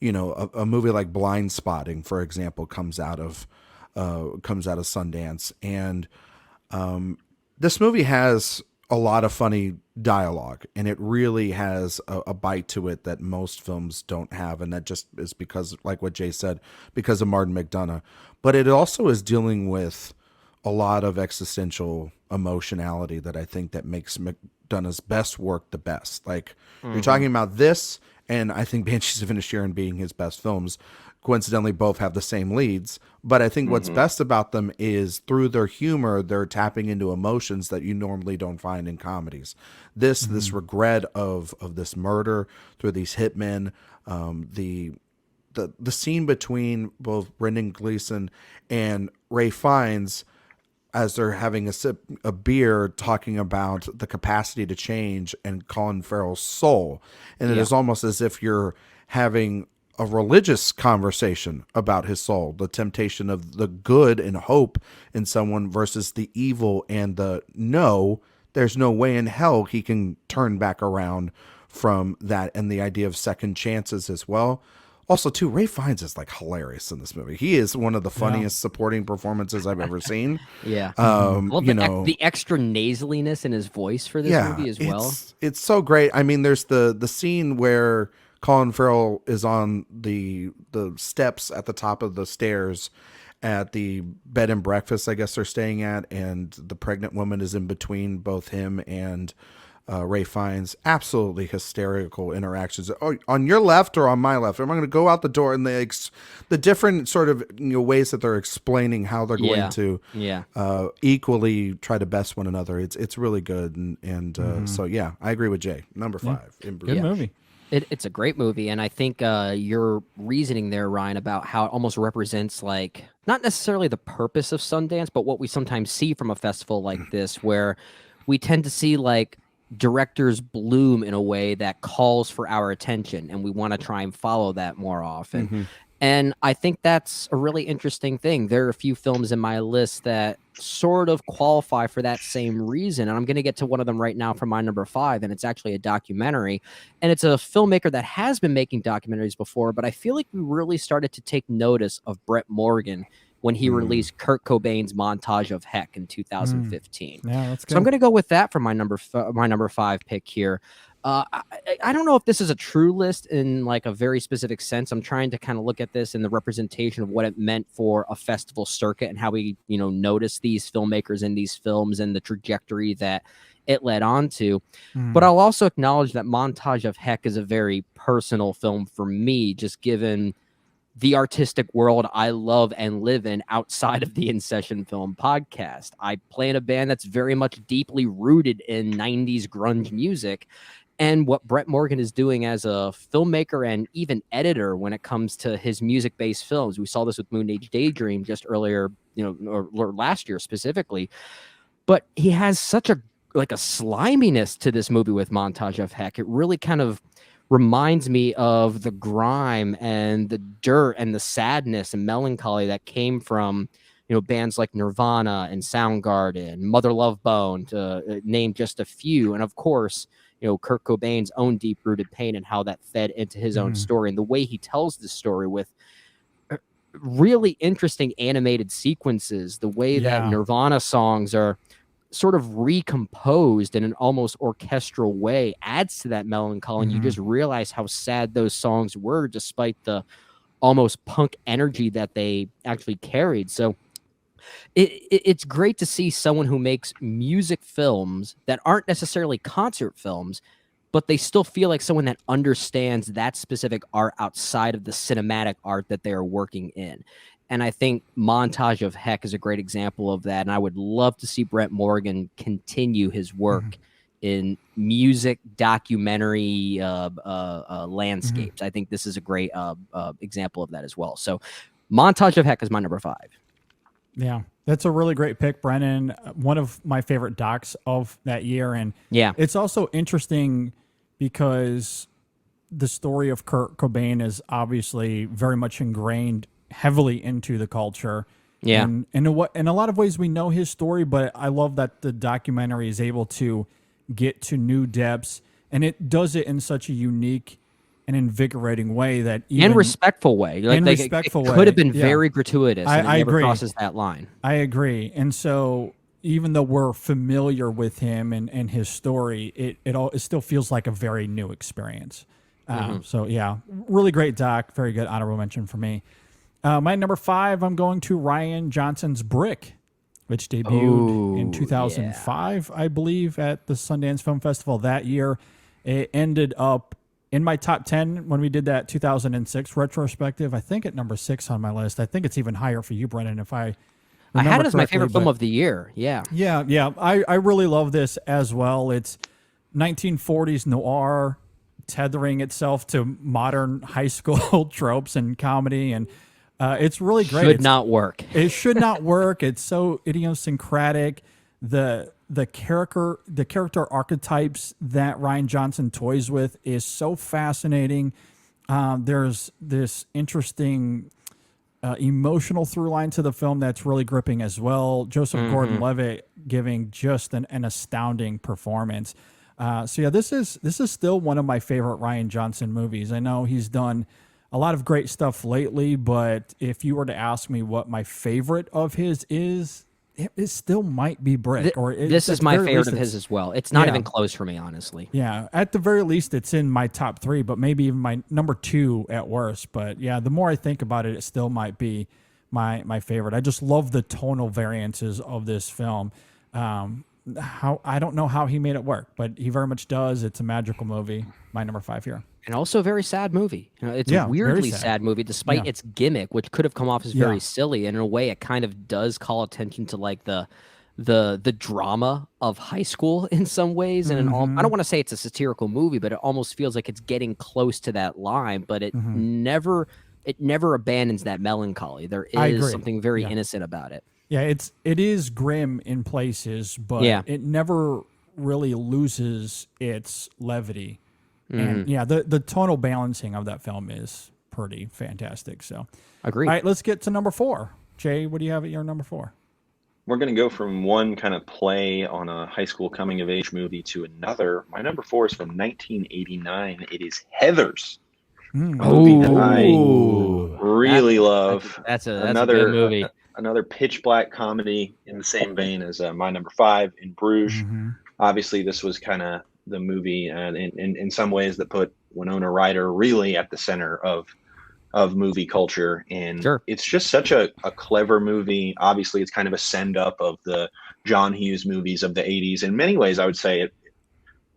a movie like Blind Spotting, for example, comes out of Sundance, and this movie has a lot of funny dialogue, and it really has a bite to it that most films don't have, and that just is because, like what Jay said, because of Martin McDonough. But it also is dealing with a lot of existential emotionality that I think that makes McDonough's best work the best. Like, you're talking about this, and I think Banshees of Inisherin being his best films, coincidentally both have the same leads, but I think what's best about them is through their humor, they're tapping into emotions that you normally don't find in comedies. This regret of this murder through these hitmen, the scene between both Brendan Gleeson and Ray Fiennes as they're having a sip of beer, talking about the capacity to change and Colin Farrell's soul. And it is almost as if you're having a religious conversation about his soul, the temptation of the good and hope in someone versus the evil and the no, there's no way in hell he can turn back around from that, and the idea of second chances as well. Also, too, Ray Fiennes is like hilarious in this movie. He is one of the funniest supporting performances I've ever seen. The extra nasaliness in his voice for this movie as well. It's so great. I mean, there's the scene where Colin Farrell is on the steps at the top of the stairs at the bed and breakfast I guess they're staying at, and the pregnant woman is in between both him and Ray Fiennes. Absolutely hysterical interactions. Oh, on your left or on my left? Am I going to go out the door? And the different sort of ways that they're explaining how they're going to equally try to best one another. It's really good, and so yeah, I agree with Jay. Number 5. Good movie. It's a great movie, and I think your reasoning there, Ryan, about how it almost represents, like, not necessarily the purpose of Sundance, but what we sometimes see from a festival like this, where we tend to see like directors bloom in a way that calls for our attention, and we want to try and follow that more often. And I think that's a really interesting thing. There are a few films in my list that sort of qualify for that same reason. And I'm going to get to one of them right now for my number 5. And it's actually a documentary. And it's a filmmaker that has been making documentaries before, but I feel like we really started to take notice of Brett Morgan when he released Kurt Cobain's Montage of Heck in 2015. Yeah, that's good. So I'm going to go with that for my number 5 pick here. I don't know if this is a true list in like a very specific sense. I'm trying to kind of look at this in the representation of what it meant for a festival circuit and how we, notice these filmmakers in these films and the trajectory that it led on to. But I'll also acknowledge that Montage of Heck is a very personal film for me, just given the artistic world I love and live in outside of the InSession Film Podcast. I play in a band that's very much deeply rooted in 90s grunge music. And what Brett Morgan is doing as a filmmaker and even editor when it comes to his music-based films. We saw this with Moon Age Daydream just earlier, or last year specifically. But he has such a sliminess to this movie with Montage of Heck. It really kind of reminds me of the grime and the dirt and the sadness and melancholy that came from, bands like Nirvana and Soundgarden, Mother Love Bone, to name just a few. And of course, Kurt Cobain's own deep-rooted pain and how that fed into his own story, and the way he tells the story with really interesting animated sequences, the way that Nirvana songs are sort of recomposed in an almost orchestral way adds to that melancholy, and you just realize how sad those songs were despite the almost punk energy that they actually carried. So it's great to see someone who makes music films that aren't necessarily concert films, but they still feel like someone that understands that specific art outside of the cinematic art that they are working in. And I think Montage of Heck is a great example of that. And I would love to see Brett Morgan continue his work in music documentary landscapes. I think this is a great example of that as well. So Montage of Heck is my number 5. Yeah, that's a really great pick, Brennan. One of my favorite docs of that year. And it's also interesting because the story of Kurt Cobain is obviously very much ingrained heavily into the culture. Yeah. And in a lot of ways we know his story, but I love that the documentary is able to get to new depths, and it does it in such a unique and invigorating way that even respectful way. It could have been very gratuitous. And I it never agree. Crosses that line. I agree. And so even though we're familiar with him and his story, it still feels like a very new experience. So yeah, really great doc. Very good honorable mention for me. My number 5, I'm going to Rian Johnson's Brick, which debuted in 2005, I believe, at the Sundance Film Festival that year. It ended up in my top 10 when we did that 2006 retrospective. I think at number 6 on my list. I think it's even higher for you, Brennan, if I had it as my favorite film of the year. Yeah. I really love this as well. It's 1940s noir tethering itself to modern high school tropes and comedy, and it's really great. Should not work. It should not work. It's so idiosyncratic. The character archetypes that Rian Johnson toys with is so fascinating. There's this interesting emotional through line to the film that's really gripping as well. Joseph Gordon-Levitt giving just an astounding performance. So yeah, this is still one of my favorite Rian Johnson movies. I know he's done a lot of great stuff lately, but if you were to ask me what my favorite of his is, it still might be Brick. This is my favorite of his as well. It's not even close for me, honestly. Yeah, at the very least, it's in my top 3, but maybe even my number 2 at worst. But yeah, the more I think about it, it still might be my favorite. I just love the tonal variances of this film. I don't know how he made it work, but he very much does. It's a magical movie. My number 5 here. And also a very sad movie. It's a weirdly sad movie, despite its gimmick, which could have come off as very silly. And in a way, it kind of does call attention to like the drama of high school in some ways. And I don't want to say it's a satirical movie, but it almost feels like it's getting close to that line. But it never abandons that melancholy. There is something very innocent about it. Yeah, it is grim in places, but it never really loses its levity. And the tonal balancing of that film is pretty fantastic. So, Agreed. all right, let's get to number 4. Jay, what do you have at your number 4? We're going to go from one kind of play on a high school coming of age movie to another. My number 4 is from 1989. It is Heathers. A movie that I really love. That's a another good movie. Another pitch black comedy in the same vein as my number 5, In Bruges. Obviously, this was kind of the movie, and in some ways, that put Winona Ryder really at the center of movie culture. And it's just such a clever movie. Obviously, it's kind of a send up of the John Hughes movies of the 80s. In many ways, I would say it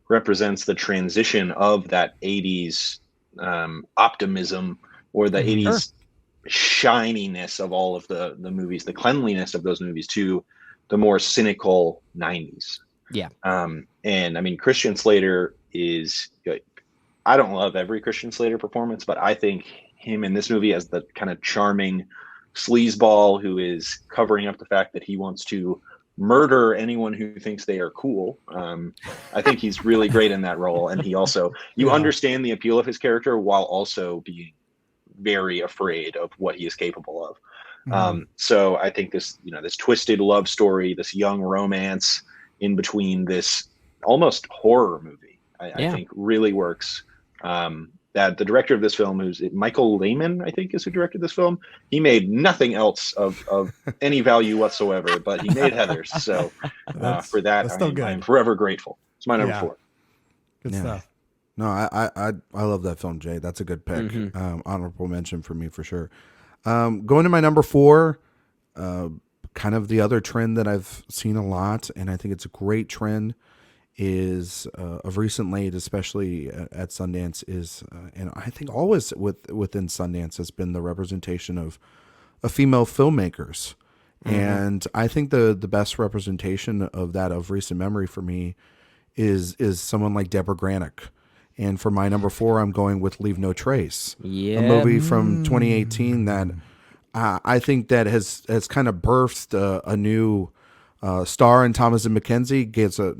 represents the transition of that 80s optimism, or the 80s shininess of all of the movies, the cleanliness of those movies, to the more cynical 90s. And I mean, Christian Slater is, I don't love every Christian Slater performance, but I think him in this movie as the kind of charming sleazeball who is covering up the fact that he wants to murder anyone who thinks they are cool. I think he's really great in that role. And he also, you understand the appeal of his character while also being very afraid of what he is capable of. So I think this, this twisted love story, this young romance in between this almost horror movie, I think really works. That the director of this film, who's Michael Lehman, I think is who directed this film. He made nothing else of any value whatsoever, but he made Heathers. So for that, I'm forever grateful. It's my number 4. Good stuff. No, I love that film, Jay. That's a good pick. Honorable mention for me for sure. Going to my number 4, kind of the other trend that I've seen a lot, and I think it's a great trend, is of recent late, especially at Sundance, is and I think always within Sundance has been the representation of female filmmakers. And I think the best representation of that of recent memory for me is someone like Deborah Granick. And for my number 4, I'm going with Leave No Trace, a movie from 2018 that I think that has kind of birthed a new star in Thomas and Mackenzie. Gets a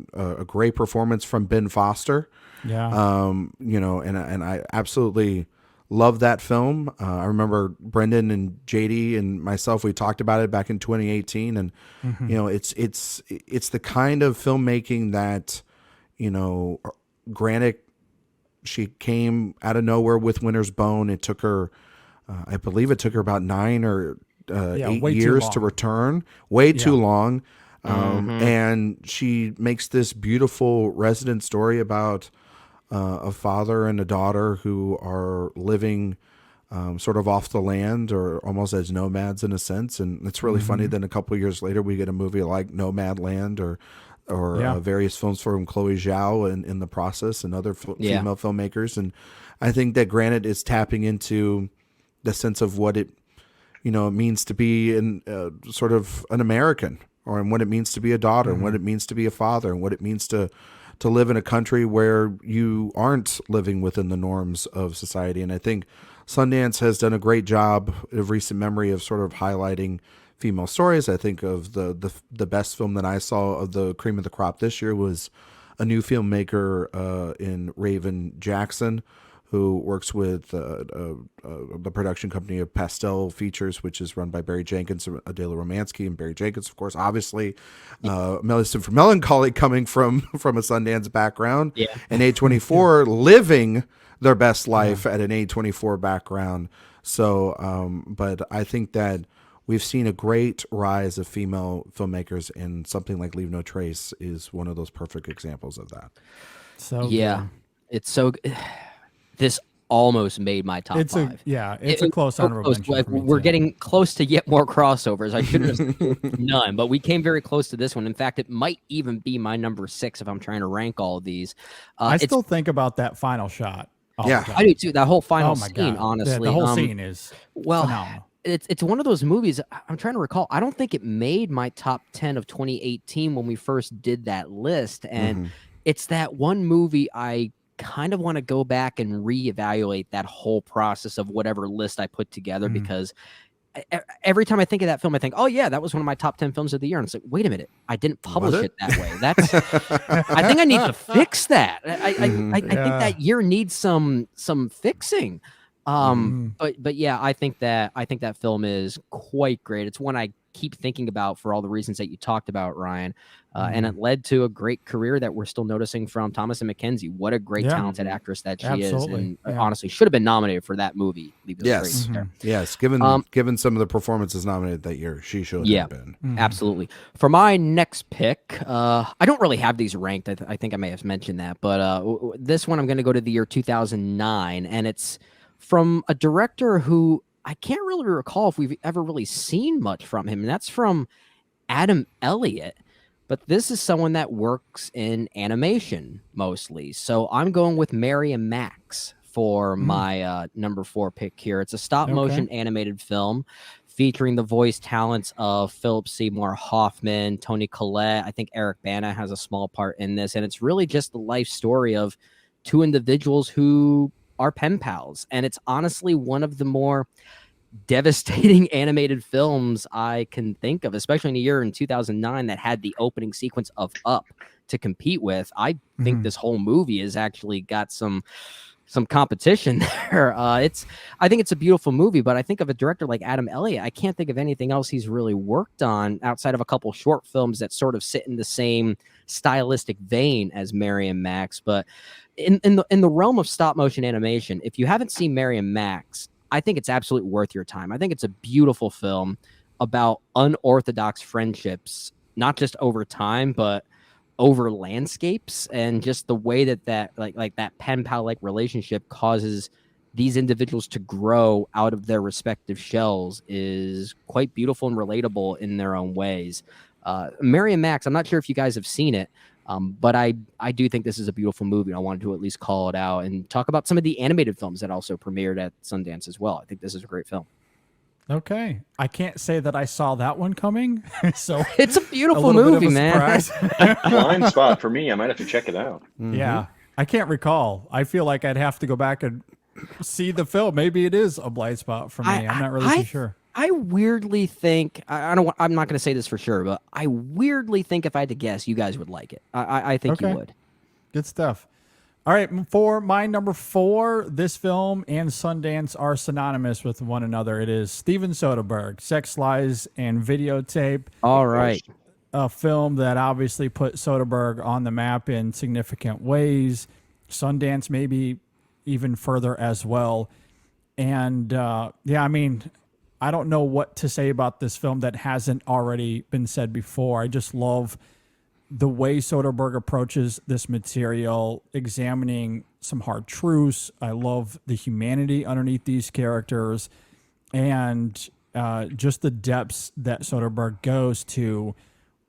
great performance from Ben Foster. And I absolutely love that film. I remember Brendan and JD and myself, we talked about it back in 2018, and it's the kind of filmmaking that Granick, she came out of nowhere with Winter's Bone. It took her, I believe it took her about 9 or 8 years to return. Way too long. And she makes this beautiful resident story about a father and a daughter who are living sort of off the land, or almost as nomads in a sense. And it's really funny that a couple of years later we get a movie like Nomadland or various films from Chloe Zhao in the process, and other female filmmakers. And I think that Granite is tapping into the sense of what it means to be in sort of an American, or what it means to be a daughter, and what it means to be a father, and what it means to live in a country where you aren't living within the norms of society. And I think Sundance has done a great job of recent memory of sort of highlighting female stories. I think of the best film that I saw of the cream of the crop this year was a new filmmaker in Raven Jackson, who works with the production company of Pastel Features, which is run by Barry Jenkins and Adela Romansky. And Barry Jenkins, of course, obviously, Medicine for Melancholy, coming from a Sundance background, and A24 living their best life at an A24 background. So, but I think that we've seen a great rise of female filmmakers, and something like Leave No Trace is one of those perfect examples of that. So it's so good. This almost made my top 5. It's a close honorable mention. Like, we're getting close to yet more crossovers. I should have none, but we came very close to this one. In fact, it might even be my number 6 if I'm trying to rank all of these. I still think about that final shot. I do too. That whole final scene, honestly. The whole scene is phenomenal. It's one of those movies. I'm trying to recall. I don't think it made my top 10 of 2018 when we first did that list. And it's that one movie I kind of want to go back and reevaluate that whole process of whatever list I put together, because every time I think of that film, I think, oh yeah, that was one of my top 10 films of the year. And it's like, wait a minute, I didn't publish it that way. That's, I think I need to fix that. I think that year needs some fixing. But yeah, I think that film is quite great. It's one I keep thinking about for all the reasons that you talked about, Ryan. And it led to a great career that we're still noticing from Thomasin McKenzie. What a great talented actress that she is, and honestly should have been nominated for that movie. Yes, yes. Given some of the performances nominated that year, she should have been. Absolutely. For my next pick, I don't really have these ranked. I think I may have mentioned that, but this one I'm going to go to the year 2009, and it's from a director who I can't really recall if we've ever really seen much from him, and that's from Adam Elliott. But this is someone that works in animation mostly. So I'm going with Mary and Max for my number 4 pick here. It's a stop-motion animated film featuring the voice talents of Philip Seymour Hoffman, Toni Collette. I think Eric Bana has a small part in this. And it's really just the life story of 2 individuals who are pen pals. And it's honestly one of the more devastating animated films I can think of, especially in a year in 2009 that had the opening sequence of Up to compete with. I think this whole movie has actually got some competition there. I think it's a beautiful movie, but I think of a director like Adam Elliott, I can't think of anything else he's really worked on outside of a couple short films that sort of sit in the same stylistic vein as Mary and Max. But in the realm of stop motion animation, if you haven't seen Mary and Max, I think it's absolutely worth your time. I think it's a beautiful film about unorthodox friendships, not just over time, but over landscapes, and just the way that like that pen pal like relationship causes these individuals to grow out of their respective shells is quite beautiful and relatable in their own ways. Mary and Max, I'm not sure if you guys have seen it, but I do think this is a beautiful movie. I wanted to at least call it out and talk about some of the animated films that also premiered at Sundance as well. I think this is a great film. Okay. I can't say that I saw that one coming. So it's a beautiful movie, man. Blind spot for me. I might have to check it out. Yeah. I can't recall. I feel like I'd have to go back and see the film. Maybe it is a blind spot for me. I'm not really too sure. I weirdly think I'm not going to say this for sure, but I weirdly think if I had to guess, you guys would like it. I think you would. Good stuff. All right, for my number 4, this film and Sundance are synonymous with one another. It is Steven Soderbergh, Sex, Lies, and Videotape. All right. A film that obviously put Soderbergh on the map in significant ways. Sundance maybe even further as well. And I mean, I don't know what to say about this film that hasn't already been said before. I just love the way Soderbergh approaches this material, examining some hard truths. I love the humanity underneath these characters, and just the depths that Soderbergh goes to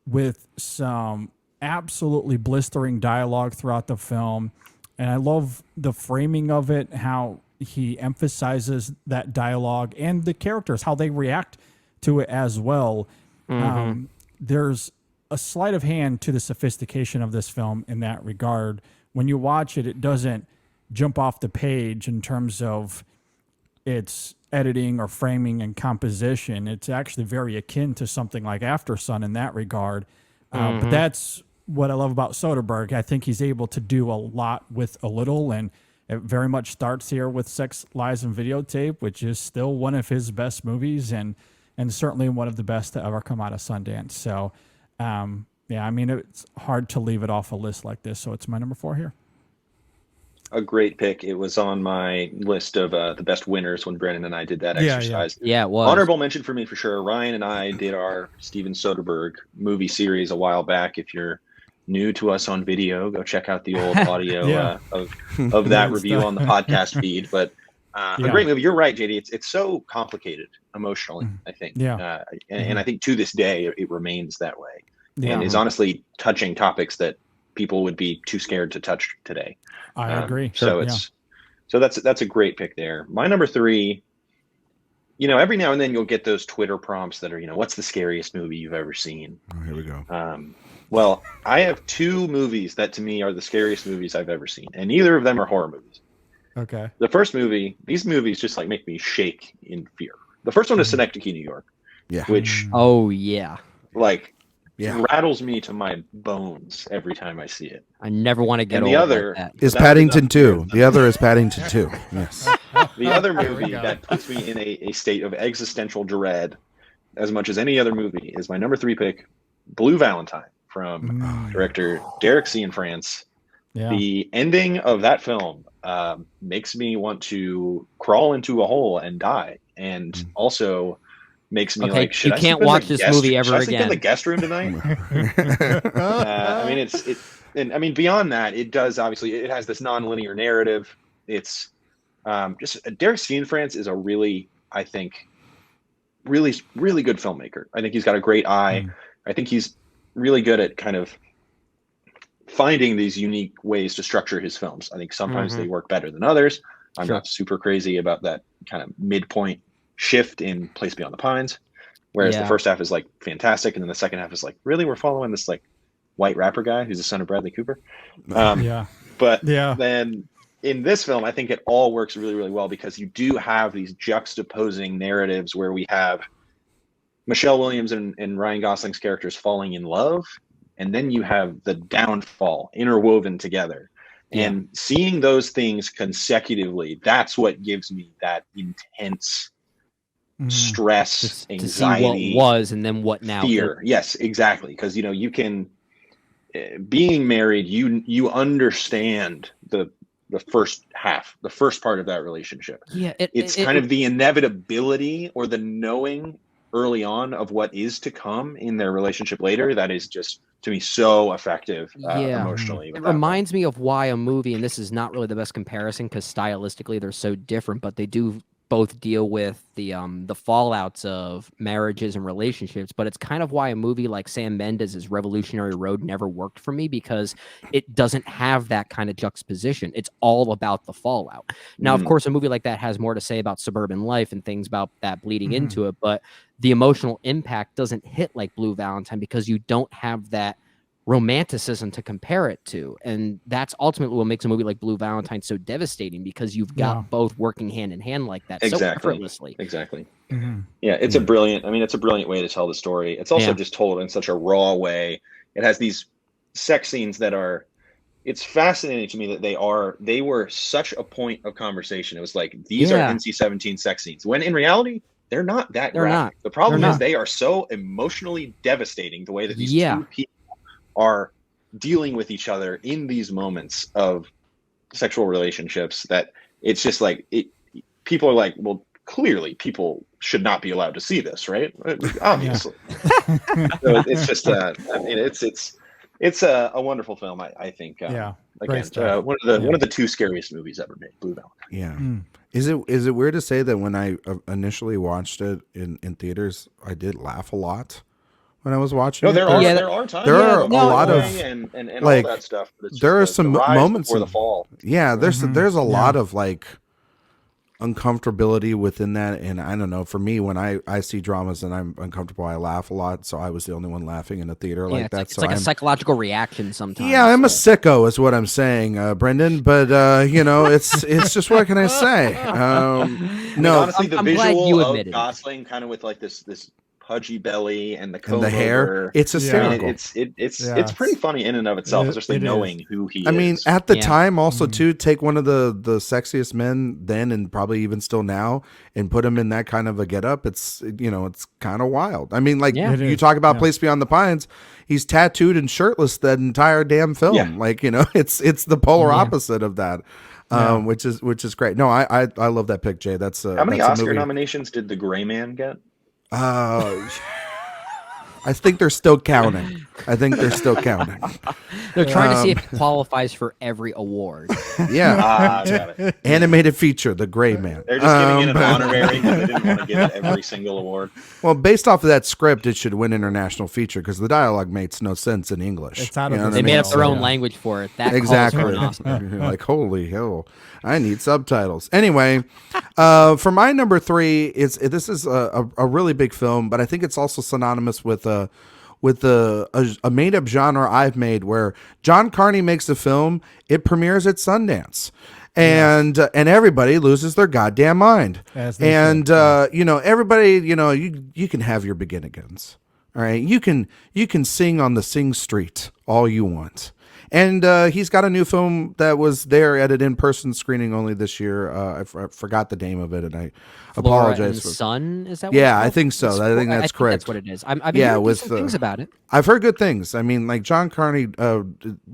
with some absolutely blistering dialogue throughout the film. And I love the framing of it, how he emphasizes that dialogue and the characters, how they react to it as well. There's a sleight of hand to the sophistication of this film in that regard. When you watch it, it doesn't jump off the page in terms of its editing or framing and composition. It's actually very akin to something like After Sun in that regard. But that's what I love about Soderbergh. I think he's able to do a lot with a little, and it very much starts here with Sex, Lies, and Videotape, which is still one of his best movies and certainly one of the best to ever come out of Sundance. So, I mean, it's hard to leave it off a list like this, so it's my number 4 here. A great pick. It was on my list of the best winners when Brandon and I did that exercise. Yeah, it was. Honorable mention for me for sure. Ryan and I did our Steven Soderbergh movie series a while back. If you're new to us on video, go check out the old audio of that review on the podcast feed. But a great movie. You're right, JD. It's so complicated emotionally, I think. And I think to this day it remains that way. And is honestly touching topics that people would be too scared to touch today. I agree. So that's a great pick there. My number 3, every now and then you'll get those Twitter prompts that are, what's the scariest movie you've ever seen? Oh, here we go. Well, I have 2 movies that to me are the scariest movies I've ever seen, and neither of them are horror movies. Okay. The first movie, these movies just like make me shake in fear. The first one is Synecdoche, New York. Yeah. Which, oh yeah, like, Yeah. rattles me to my bones every time I see it. I never want to get And old the other like that. Is That was Paddington enough 2. here. The other is Paddington 2. Yes. The other There we movie go. that puts me in a state of existential dread as much as any other movie is my number 3 pick, Blue Valentine, from director Derek Cianfrance. Yeah. The ending of that film makes me want to crawl into a hole and die, and also makes me Okay, like, should you I can't sleep in watch the this guest- movie ever should I sleep in again. the guest room tonight? I mean, and I mean, beyond that, it does obviously, it has this non-linear narrative. It's just Derek Cianfrance is a really, I think, really good filmmaker. I think he's got a great eye. I think he's really good at kind of finding these unique ways to structure his films. I think sometimes they work better than others. I'm not super crazy about that kind of midpoint shift in Place Beyond the Pines, whereas the first half is like fantastic, and then the second half is like, really, we're following this like white rapper guy who's the son of Bradley Cooper. But then in this film, I think it all works really, really well because you do have these juxtaposing narratives where we have Michelle Williams and Ryan Gosling's characters falling in love, and then you have the downfall interwoven together. And seeing those things consecutively, that's what gives me that intense stress, To anxiety, see what was and then what now. fear. Yes, exactly. Because you can, being married, you understand the first half, the first part of that relationship. Yeah, It's kind of the inevitability or the knowing early on of what is to come in their relationship later that is just, to me, so effective emotionally. It reminds me of why a movie, and this is not really the best comparison because stylistically they're so different, but they do both deal with the fallouts of marriages and relationships. But it's kind of why a movie like Sam Mendes' Revolutionary Road never worked for me, because it doesn't have that kind of juxtaposition. It's all about the fallout. Now, of course, a movie like that has more to say about suburban life and things about that bleeding into it, but the emotional impact doesn't hit like Blue Valentine because you don't have that romanticism to compare it to. And that's ultimately what makes a movie like Blue Valentine so devastating, because you've got both working hand in hand like that so effortlessly. Exactly. Yeah, it's a brilliant way to tell the story. It's also just told in such a raw way. It has these sex scenes that are, it's fascinating to me that they were such a point of conversation. It was like, these are NC-17 sex scenes, when in reality they're not that graphic. The problem is they are so emotionally devastating, the way that these two people are dealing with each other in these moments of sexual relationships, that it's just like, people are like, well, clearly people should not be allowed to see this, right? Obviously. So it's just I mean, it's a wonderful film. I think again, one of the 2 scariest movies ever made, Blue Valentine. Is it weird to say that when I initially watched it in theaters, I did laugh a lot when I was watching it? There are times. There are a lot of and like, all that stuff. But it's just there are some moments before the fall. Yeah, there's a lot of like uncomfortability within that, and I don't know, for me, when I see dramas and I'm uncomfortable, I laugh a lot. So I was the only one laughing in a theater like that. It's like a psychological reaction sometimes. Yeah, I'm a sicko is what I'm saying, Brendan, but it's just, what can I say? No, honestly, the I'm visual glad you of admitted. Gosling kind of with like this pudgy belly and the comb and the hair, over, it's hysterical. It's pretty funny in and of itself, especially knowing who he is. I mean, at the time also too, take one of the sexiest men then and probably even still now and put him in that kind of a getup. It's it's kind of wild. I mean, like you talk about Place Beyond the Pines, he's tattooed and shirtless that entire damn film. Yeah. Like, it's the polar opposite of that. Which is great. No, I love that pick, Jay. That's how many that's Oscar nominations did The Gray Man get? I think they're still counting. They're trying to see if it qualifies for every award. Yeah. Got it. Animated feature, The Gray Man. They're just giving it an honorary because they didn't want to give it every single award. Well, based off of that script, it should win international feature because the dialogue makes no sense in English. It's out of They made up their own language for it. That exactly. calls for an Oscar. You're like, holy hell, I need subtitles. Anyway, for my number 3, this is a really big film, but I think it's also synonymous with a made up genre I've made, where John Carney makes a film, it premieres at Sundance. And everybody loses their goddamn mind. And everybody, you can have your beginnings, All right, you can sing on the sing street all you want. And he's got a new film that was there at an in-person screening only this year. I forgot the name of it, and I Flora apologize. and Sun, is that what Yeah, it's I called? think so. I think that's correct. That's what it is. I've been hearing decent things about it. I've heard good things. I mean, like John Carney,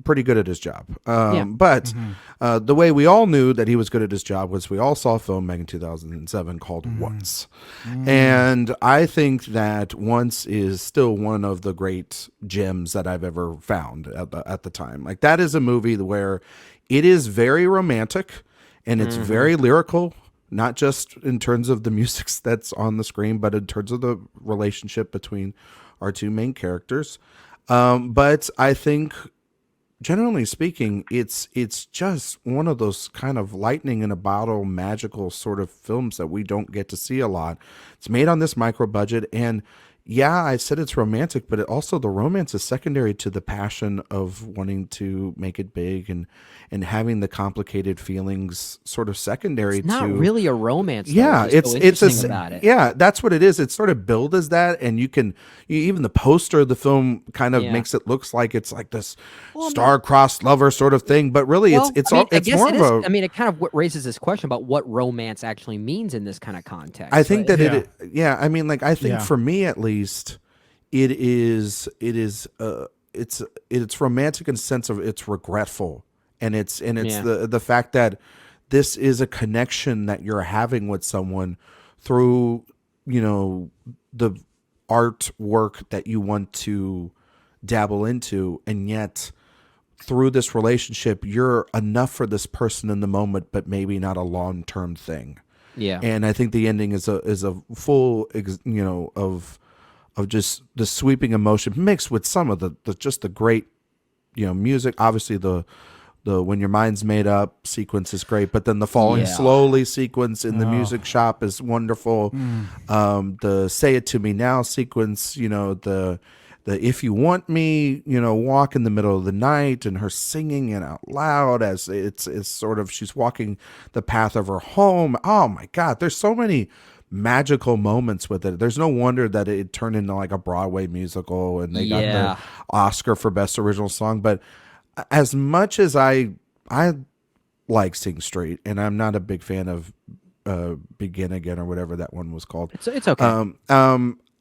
pretty good at his job. But the way we all knew that he was good at his job was we all saw a film back in 2007 called Once. And I think that Once is still one of the great gems that I've ever found at the time. Like, that is a movie where it is very romantic and it's very lyrical. Not just in terms of the music that's on the screen, but in terms of the relationship between our two main characters. But I think, generally speaking, it's just one of those kind of lightning in a bottle, magical sort of films that we don't get to see a lot. It's made on this micro budget, and yeah, I said it's romantic, but also the romance is secondary to the passion of wanting to make it big and having the complicated feelings sort of secondary. It's not to really a romance. Yeah, it's about it. Yeah, that's what it is. It's sort of billed as that, and even the poster of the film kind of makes it looks like it's like this star-crossed lover sort of thing, but really it's more of a. I mean, it kind of raises this question about what romance actually means in this kind of context. I think that I mean, like, I think for me at least, it's romantic in the sense of it's regretful, and it's the fact that this is a connection that you're having with someone through, the artwork that you want to dabble into, and yet through this relationship you're enough for this person in the moment, but maybe not a long-term thing. Yeah. And I think the ending is a full of just the sweeping emotion mixed with some of the great, music. Obviously the When Your Mind's Made Up sequence is great, but then the Falling Slowly sequence in the music shop is wonderful. The Say It To Me Now sequence, the If You Want Me, walk in the middle of the night, and her singing it out loud as it's sort of, she's walking the path of her home. Oh my God, there's so many magical moments with it. There's no wonder that it turned into like a Broadway musical, and they got the Oscar for Best Original Song. But as much as I like Sing Street, and I'm not a big fan of Begin Again or whatever that one was called. It's okay.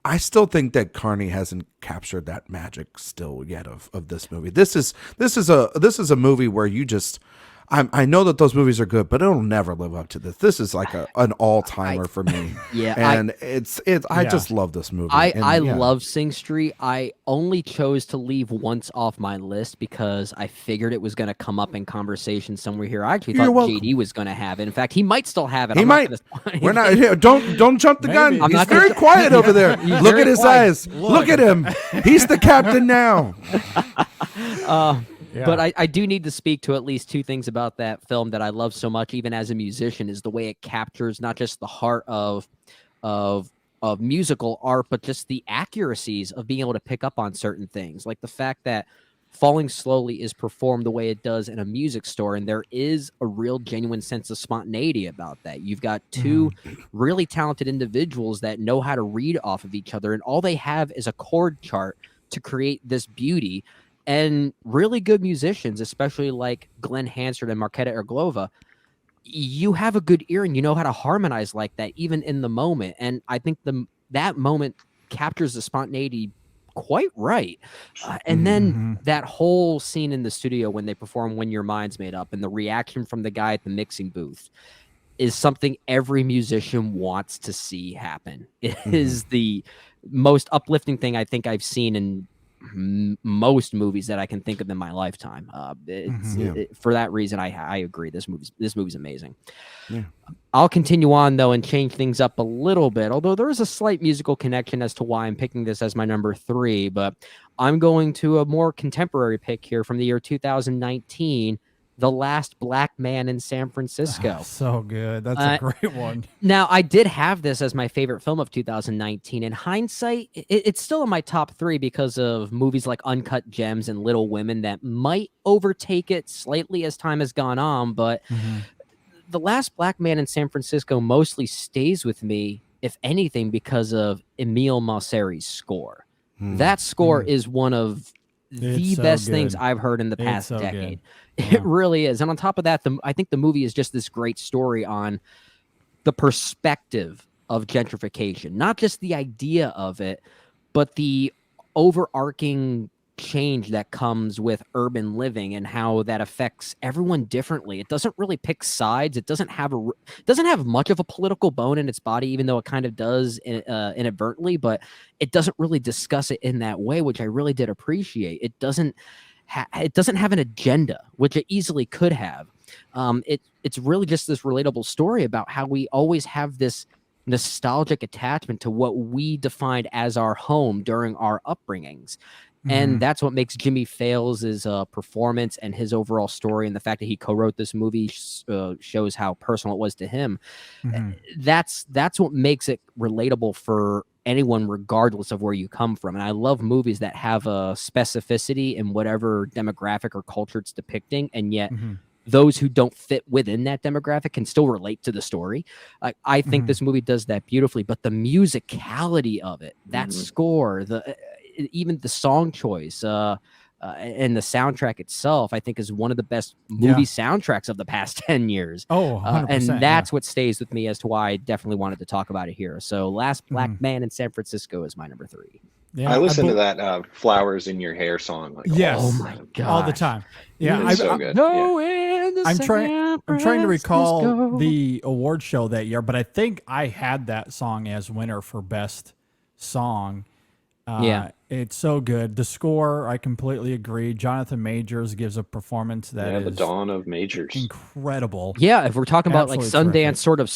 I still think that Carney hasn't captured that magic still yet of this movie. This is a movie where you just, I know that those movies are good, but it'll never live up to this. This is like an all-timer for me. Yeah, and I just love this movie. I love Sing Street. I only chose to leave Once off my list because I figured it was going to come up in conversation somewhere here. I actually thought JD was going to have it. In fact, he might still have it. He might. We're not here. Don't jump the gun. He's very quiet over there. Look at his eyes. Look at him. He's the captain now. But I do need to speak to at least two things about that film that I love so much, even as a musician, is the way it captures not just the heart of musical art, but just the accuracies of being able to pick up on certain things, like the fact that Falling Slowly is performed the way it does in a music store, and there is a real genuine sense of spontaneity about that. You've got two really talented individuals that know how to read off of each other, and all they have is a chord chart to create this beauty. And really good musicians, especially like Glenn Hansard and Marketa Erglova, you have a good ear and you know how to harmonize like that, even in the moment. And I think that moment captures the spontaneity quite right. And then that whole scene in the studio when they perform When Your Mind's Made Up, and the reaction from the guy at the mixing booth is something every musician wants to see happen. It is the most uplifting thing I think I've seen in most movies that I can think of in my lifetime. For that reason, I agree. This movie's amazing. Yeah. I'll continue on though and change things up a little bit, although there is a slight musical connection as to why I'm picking this as my number 3, but I'm going to a more contemporary pick here from the year 2019, The Last Black Man in San Francisco. So good. That's a great one. Now, I did have this as my favorite film of 2019. In hindsight, it's still in my top 3 because of movies like Uncut Gems and Little Women that might overtake it slightly as time has gone on. But The Last Black Man in San Francisco mostly stays with me, if anything, because of Emile Mosseri's score. That score is one of the It's so best things good. I've heard in the past so good. decade. Yeah. It really is. And on top of that, I think the movie is just this great story on the perspective of gentrification, not just the idea of it, but the overarching change that comes with urban living and how that affects everyone differently. It doesn't really pick sides. It doesn't have much of a political bone in its body, even though it kind of does inadvertently, but it doesn't really discuss it in that way, which I really did appreciate. It doesn't have an agenda, which it easily could have. It's really just this relatable story about how we always have this nostalgic attachment to what we defined as our home during our upbringings. And that's what makes Jimmy Fails' performance and his overall story, and the fact that he co-wrote this movie shows how personal it was to him. That's what makes it relatable for anyone, regardless of where you come from. And I love movies that have a specificity in whatever demographic or culture it's depicting, and yet those who don't fit within that demographic can still relate to the story. I think this movie does that beautifully, but the musicality of it, that score, even the song choice, and the soundtrack itself, I think is one of the best movie soundtracks of the past 10 years. Oh, 100%, and that's what stays with me as to why I definitely wanted to talk about it here. So Last Black Man in San Francisco is my number 3. Yeah, I listen to that "Flowers in Your Hair" song. Like, Yes. Oh my god, all the time. Yeah, it's so good. Yeah. I'm trying to recall the award show that year, but I think I had that song as winner for best song. It's so good. The score, I completely agree. Jonathan Majors gives a performance that is the dawn of Majors. incredible. Yeah, if we're talking about like Absolutely Sundance terrific. sort of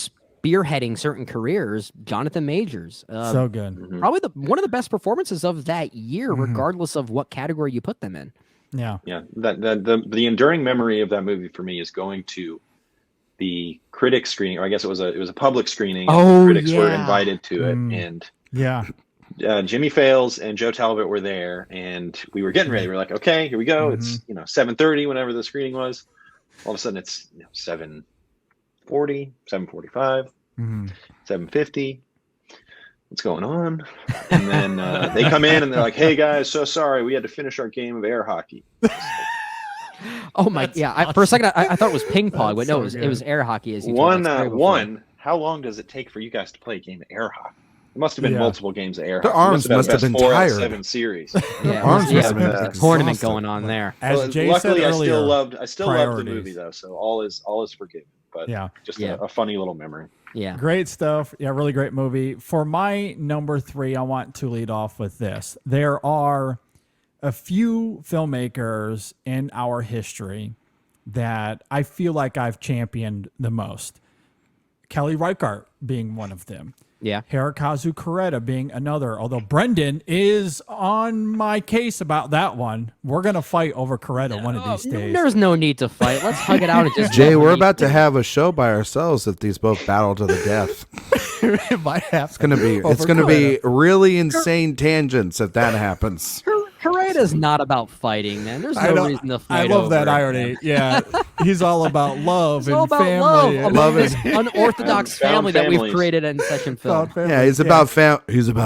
spearheading certain careers, Jonathan Majors, So good. probably one of the best performances of that year, regardless of what category you put them in. Yeah. Yeah, the enduring memory of that movie for me is going to the critic screening, or I guess it was a public screening. Oh, critics were yeah. invited to it, and Yeah. Jimmy Fails and Joe Talbot were there, and we were getting ready. We were like, okay, here we go. It's 7:30, whenever the screening was. All of a sudden, it's 7:40, 7:45, 7:50. What's going on? And then they come in and they're like, hey guys, so sorry, we had to finish our game of air hockey. Oh my, for a second I thought it was ping pong, but no, so it was air hockey. As you told me before. How long does it take for you guys to play a game of air hockey? It must have been multiple games of air Their hockey. arms must have been best 4 out of tired. 7 series. Yeah, arms must have been a tournament exhausted. going on there. As Jay said Luckily, earlier, I still loved the priorities. movie though, so all is forgiven. But just a funny little memory. Yeah. Great stuff. Yeah, really great movie. For my number 3, I want to lead off with this. There are a few filmmakers in our history that I feel like I've championed the most. Kelly Reichardt being one of them. Yeah. Hirokazu Koreda being another, although Brendan is on my case about that one. We're going to fight over Koreda one of these days. There's no need to fight. Let's hug it out and just Jay, we're about to have a show by ourselves if these both battle to the death. It might happen. It's gonna be really insane tangents if that happens. Koreda's not about fighting, man. There's no reason to fight. I love that over it, irony. man. Yeah, he's all about love It's and all about family. love and- among this unorthodox Found family that we've families. created in Session Film. Found family. Yeah, he's about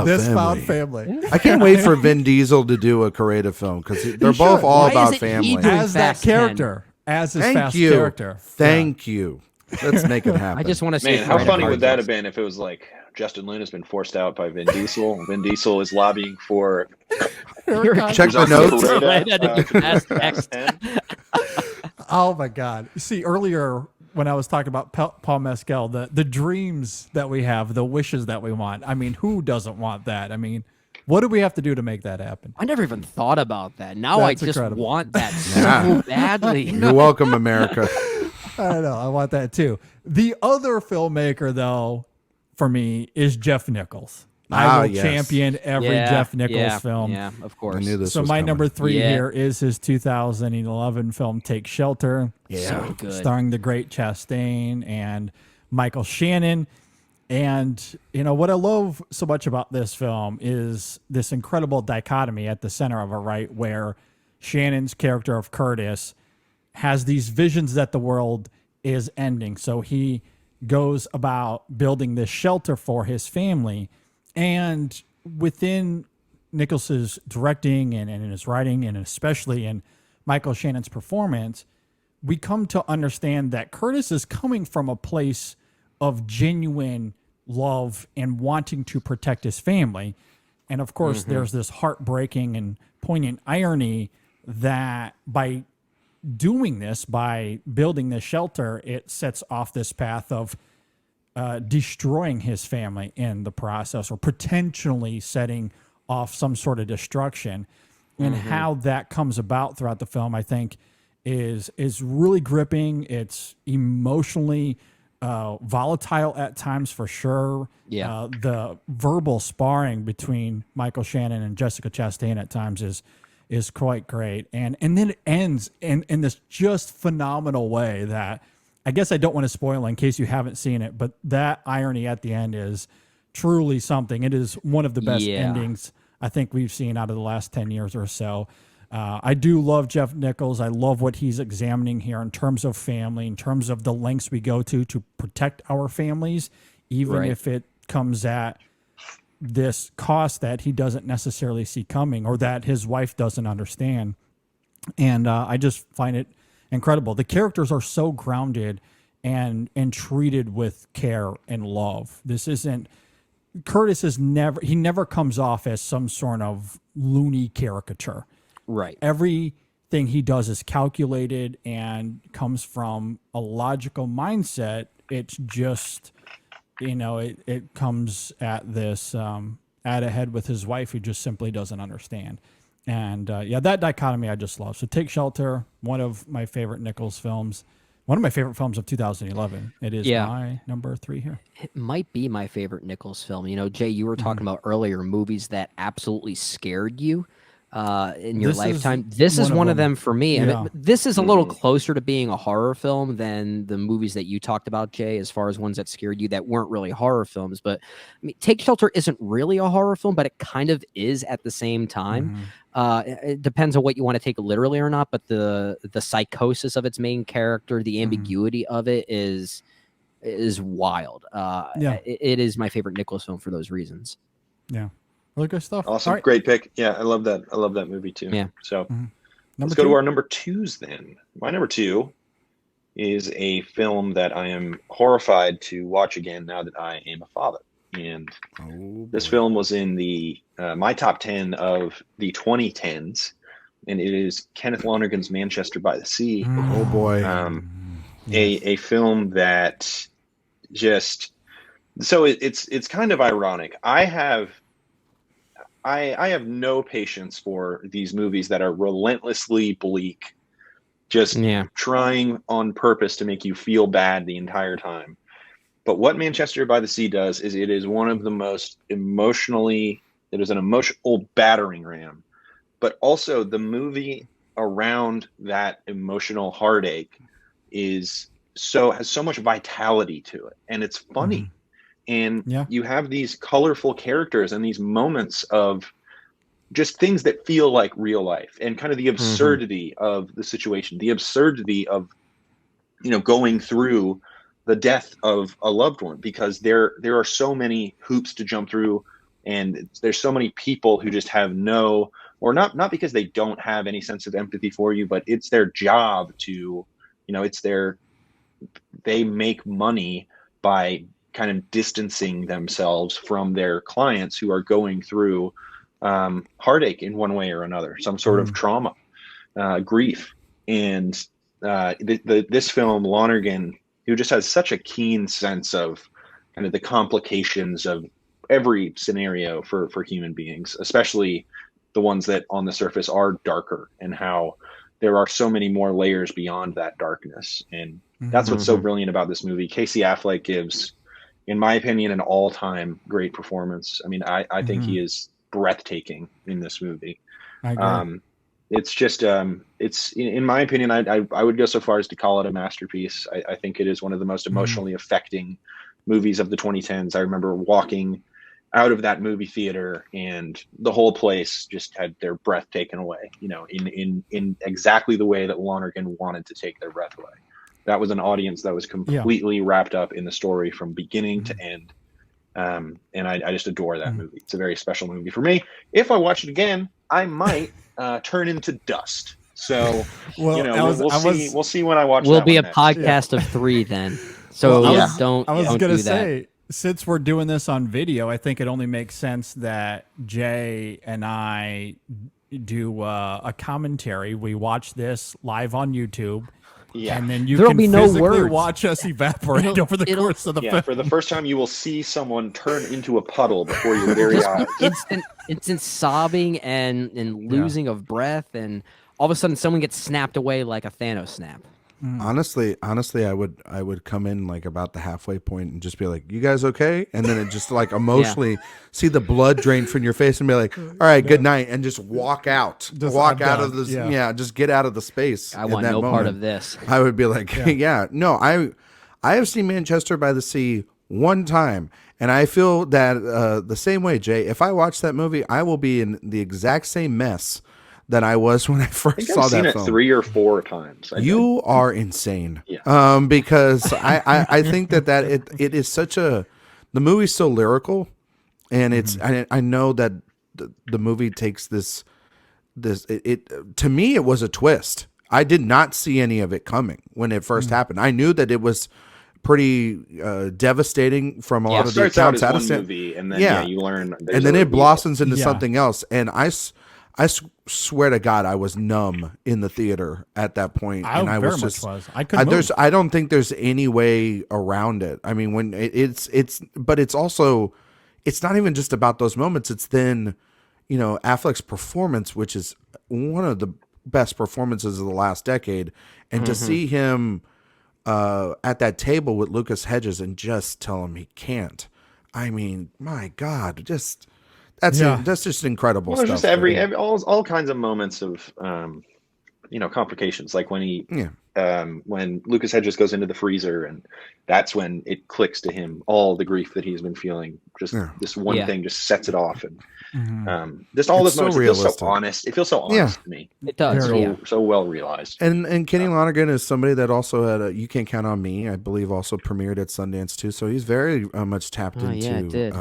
this family. found family. I can't wait for Vin Diesel to do a Koreda film because they're both should. all Why about isn't he family. doing As that Fast 10? character, as his Thank fast you. character. Thank you. Let's make it happen. I just want to see. Man, how Koreda funny would that hard have been if it was like Justin Lin has been forced out by Vin Diesel. Vin Diesel is lobbying for Check the notes. Koreda to do Fast X. 10. Oh my God! See, earlier when I was talking about Paul Mescal, the dreams that we have, the wishes that we want. I mean, who doesn't want that? I mean, what do we have to do to make that happen? I never even thought about that. Now That's I just incredible. want that Yeah. so badly. You're welcome, America. I know. I want that too. The other filmmaker, though, for me, is Jeff Nichols. I will yes. champion every Jeff Nichols film. Yeah, of course. I knew this So was my coming. number 3 Yeah. here is his 2011 film Take Shelter. So good. Starring the great Chastain and Michael Shannon. And, you know, what I love so much about this film is this incredible dichotomy at the center of it, right? Where Shannon's character of Curtis has these visions that the world is ending. So he goes about building this shelter for his family. And within Nichols's directing and in his writing, and especially in Michael Shannon's performance, we come to understand that Curtis is coming from a place of genuine love and wanting to protect his family. And of course, there's this heartbreaking and poignant irony that by doing this, by building this shelter, it sets off this path of destroying his family in the process, or potentially setting off some sort of destruction. And how that comes about throughout the film, I think, is really gripping. It's emotionally volatile at times, for sure. Yeah. The verbal sparring between Michael Shannon and Jessica Chastain at times is quite great. And then it ends in this just phenomenal way that I guess I don't want to spoil in case you haven't seen it, but that irony at the end is truly something. It is one of the best endings I think we've seen out of the last 10 years or so. I do love Jeff Nichols. I love what he's examining here in terms of family, in terms of the lengths we go to protect our families, even if it comes at this cost that he doesn't necessarily see coming, or that his wife doesn't understand. And I just find it incredible. The characters are so grounded and treated with care and love. This isn't, Curtis is never comes off as some sort of loony caricature. Right. Everything he does is calculated and comes from a logical mindset. It's just, it comes at this, at a head with his wife who just simply doesn't understand. And that dichotomy I just love. So Take Shelter, one of my favorite Nichols films, one of my favorite films of 2011. It is my number 3 here. It might be my favorite Nichols film. Jay, you were talking about earlier movies that absolutely scared you in your lifetime. This is one of them for me. Yeah. And this is a little closer to being a horror film than the movies that you talked about, Jay, as far as ones that scared you that weren't really horror films. But I mean, Take Shelter isn't really a horror film, but it kind of is at the same time. It depends on what you want to take literally or not, but the psychosis of its main character, the ambiguity of it is wild. It is my favorite Nichols film for those reasons. Yeah. Really good stuff. Awesome. Right. Great pick. Yeah, I love that. I love that movie too. Yeah. So let's go to our number 2s then. My number 2 is a film that I am horrified to watch again now that I am a father. And this film was in the my top 10 of the 2010s, and it is Kenneth Lonergan's Manchester by the Sea. Oh boy. A film that just, so it's kind of ironic. I have no patience for these movies that are relentlessly bleak, just trying on purpose to make you feel bad the entire time. But what Manchester by the Sea does is it is one of the most it is an emotional battering ram, but also the movie around that emotional heartache has so much vitality to it, and it's funny. And you have these colorful characters and these moments of just things that feel like real life, and kind of the absurdity of the situation, the absurdity of, going through the death of a loved one, because there are so many hoops to jump through, and there's so many people who just have no, or not because they don't have any sense of empathy for you, but it's their job to, they make money by kind of distancing themselves from their clients who are going through heartache in one way or another, some sort of trauma, grief. And this film, Lonergan, who just has such a keen sense of kind of the complications of every scenario for human beings, especially the ones that on the surface are darker, and how there are so many more layers beyond that darkness. And that's what's so brilliant about this movie. Casey Affleck gives, in my opinion, an all-time great performance. I mean, I think he is breathtaking in this movie. I agree. It's just, it's, in my opinion, I would go so far as to call it a masterpiece. I think it is one of the most emotionally affecting movies of the 2010s. I remember walking out of that movie theater and the whole place just had their breath taken away, in exactly the way that Lonergan wanted to take their breath away. That was an audience that was completely wrapped up in the story from beginning to end. And I just adore that movie. It's a very special movie for me. If I watch it again, I might turn into dust. So, Well, we'll see when I watch. Will that be a one next. podcast of 3 then. So don't. I was don't gonna do that. say, since we're doing this on video, I think it only makes sense that Jay and I do a commentary. We watch this live on YouTube. Yeah. And then you There'll can be no physically words. watch us evaporate over the course of the Yeah, film. for the first time, you will see someone turn into a puddle before your very eyes. Instant sobbing and losing of breath, and all of a sudden someone gets snapped away like a Thanos snap. Honestly, I would come in like about the halfway point and just be like, "You guys okay?" And then it just like emotionally see the blood drain from your face and be like, "All right, good night," and just walk out, I'm out of done. this, Yeah. just get out of the space. I in want that no part moment. of this. I would be like, no, I have seen Manchester by the Sea one time, and I feel that the same way, Jay. If I watch that movie, I will be in the exact same mess that I was when I I first think saw I've seen that it film. 3 or 4 times. You are insane. Yeah. Because I think that it is such the movie's so lyrical, and it's I know that the movie takes this to me it was a twist. I did not see any of it coming when it first happened. I knew that it was pretty devastating from a lot It of the starts out accounts. as one movie, and then you learn. And then it blossoms into Yeah. something else. And I swear to God, I was numb in the theater at that point. I And I very was much just, was. I couldn't move. I don't think there's any way around it. I mean, when but it's also, it's not even just about those moments. It's then, Affleck's performance, which is one of the best performances of the last decade. And to see him at that table with Lucas Hedges and just tell him he can't. I mean, my God, that's just incredible Well, there's stuff. just all kinds of moments of complications, like when when Lucas Hedges goes into the freezer, and that's when it clicks to him all the grief that he's been feeling. Just this one thing just sets it off, and just all It's those moments. so It feels so realistic. honest. It feels so honest to me. It does. So well realized. And Kenny Lonergan is somebody that also had You Can't Count on Me, I believe, also premiered at Sundance too. So he's very much tapped into. Yeah, it did.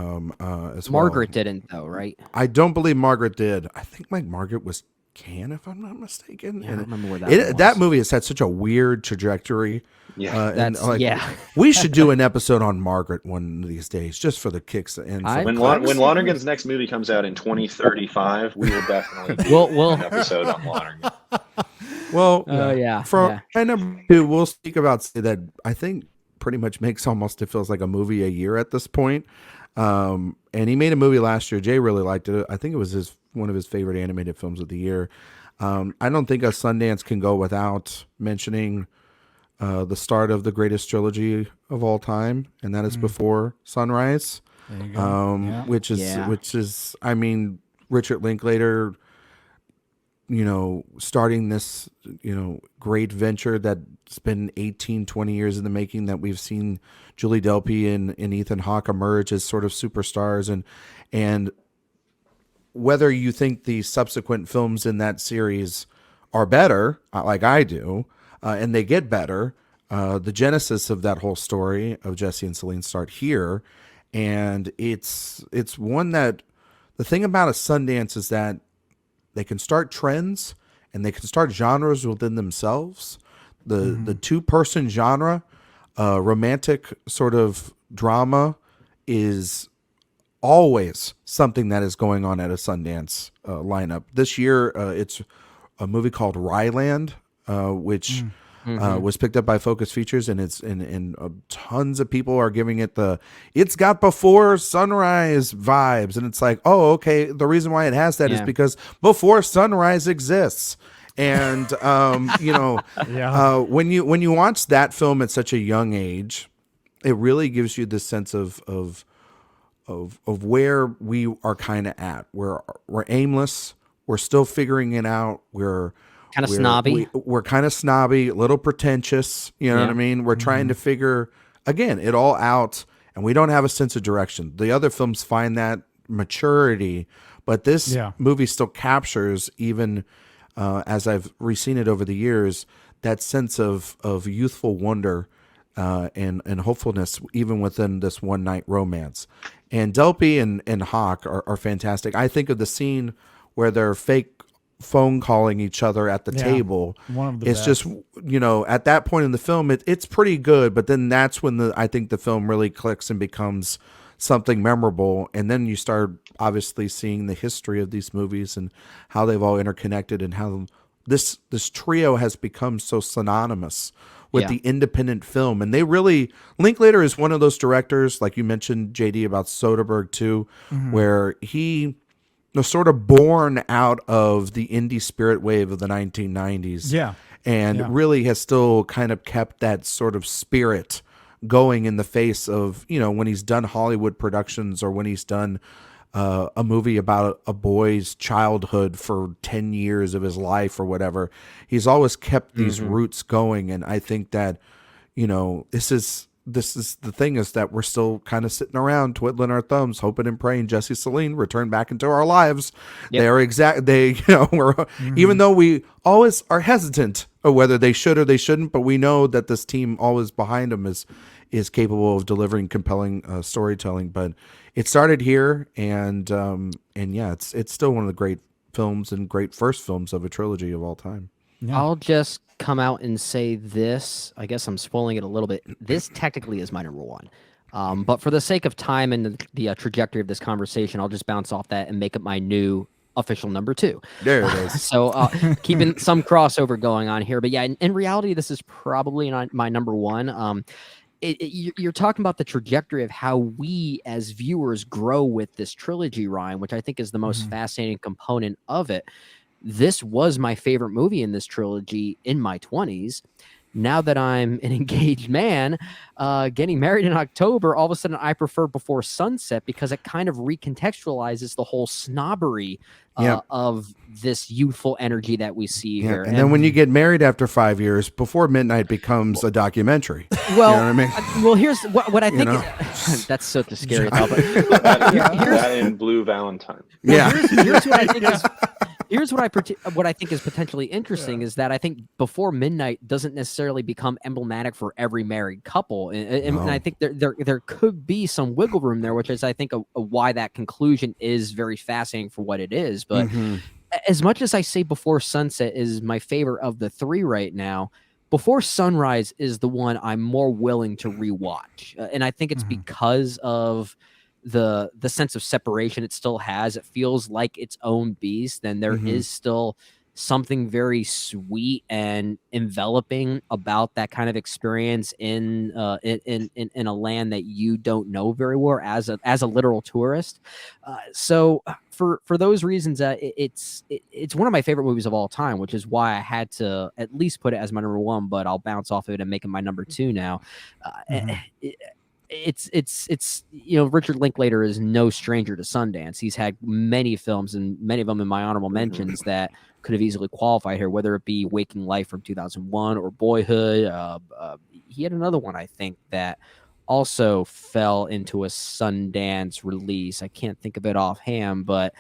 As Margaret well. didn't though, right? I don't believe Margaret did. I think Margaret was Cannes, if I'm not mistaken. Yeah, I don't remember where that that was. that movie has had such a weird trajectory. Yeah. That's We should do an episode on Margaret one of these days, just for the kicks and I- When Lonergan's next movie comes out in 2035, we will definitely do We'll- an episode on Lonergan. Well, yeah. for my number 2, we'll speak about that. I think pretty much makes almost, it feels like a movie a year at this point. And he made a movie last year. Jay really liked it. I think it was one of his favorite animated films of the year. I don't think a Sundance can go without mentioning the start of the greatest trilogy of all time, and that is Before Sunrise. There you go. Which is, I mean, Richard Linklater, starting this, great venture that's been 18, 20 years in the making, that we've seen Julie Delpy and Ethan Hawke emerge as sort of superstars, and whether you think the subsequent films in that series are better, like I do, and they get better, the genesis of that whole story of Jesse and Celine start here. And it's one that, the thing about a Sundance is that they can start trends and they can start genres within themselves. The 2-person genre, romantic sort of drama, is always something that is going on at a Sundance lineup. This year, it's a movie called Ryland, which was picked up by Focus Features, and it's and tons of people are giving it it's got Before Sunrise vibes, and it's like, oh, okay, the reason why it has that is because Before Sunrise exists. And when you watch that film at such a young age, it really gives you this sense of where we are kind of at. We're aimless. We're still figuring it out. We're Kind of snobby. We're kind of snobby, a little pretentious. You know what I mean? We're trying to figure, again, it all out, and we don't have a sense of direction. The other films find that maturity, but this movie still captures, even as I've re-seen it over the years, that sense of youthful wonder and hopefulness even within this one night romance. And Delpy and Hawk are fantastic. I think of the scene where they're fake phone calling each other at the table. One of the it's best. just, at that point in the film, it's pretty good, but then that's when I think the film really clicks and becomes something memorable. And then you start obviously seeing the history of these movies and how they've all interconnected and how this trio has become so synonymous with the independent film. And they really, Linklater is one of those directors, like you mentioned, JD, about Soderbergh too, where he was sort of born out of the indie spirit wave of the 1990s. Yeah. And really has still kind of kept that sort of spirit going in the face of, when he's done Hollywood productions or when he's done a movie about a boy's childhood for 10 years of his life or whatever. He's always kept these roots going. And I think that, this is the thing, is that we're still kind of sitting around twiddling our thumbs, hoping and praying Jesse Celine return back into our lives. We're even though we always are hesitant of whether they should or they shouldn't, but we know that this team always behind them is capable of delivering compelling storytelling. But it started here, and it's still one of the great films and great first films of a trilogy of all time. Yeah. I'll just come out and say this. I guess I'm spoiling it a little bit. This technically is my number one. But for the sake of time and the trajectory of this conversation, I'll just bounce off that and make it my new official number two. There it is. So keeping some crossover going on here. But yeah, in reality, this is probably not my number one. You're talking about the trajectory of how we as viewers grow with this trilogy, Ryan, which I think is the most fascinating component of it. This was my favorite movie in this trilogy in my 20s. Now that I'm an engaged man, getting married in October, all of a sudden I prefer Before Sunset because it kind of recontextualizes the whole snobbery of this youthful energy that we see here. And then when you get married after 5 years, Before Midnight becomes a documentary. Well, you know what I mean? Well, here's what I think. That's such a scary thought. But That in Blue Valentine. Here's what I think is. Here's what I think is potentially interesting is that I think Before Midnight doesn't necessarily become emblematic for every married couple, and I think there could be some wiggle room there, which is I think why that conclusion is very fascinating for what it is. But as much as I say Before Sunset is my favorite of the three right now, Before Sunrise is the one I'm more willing to rewatch, and I think it's because of the sense of separation it still has. It feels like its own beast, and there is still something very sweet and enveloping about that kind of experience in a land that you don't know very well as a literal tourist. So for those reasons, it's one of my favorite movies of all time, which is why I had to at least put it as my number one. But I'll bounce off of it and make it my number two now. It's Richard Linklater is no stranger to Sundance. He's had many films, and many of them in my honorable mentions that could have easily qualified here, whether it be Waking Life from 2001 or Boyhood. He had another one, I think, that also fell into a Sundance release. I can't think of it offhand, but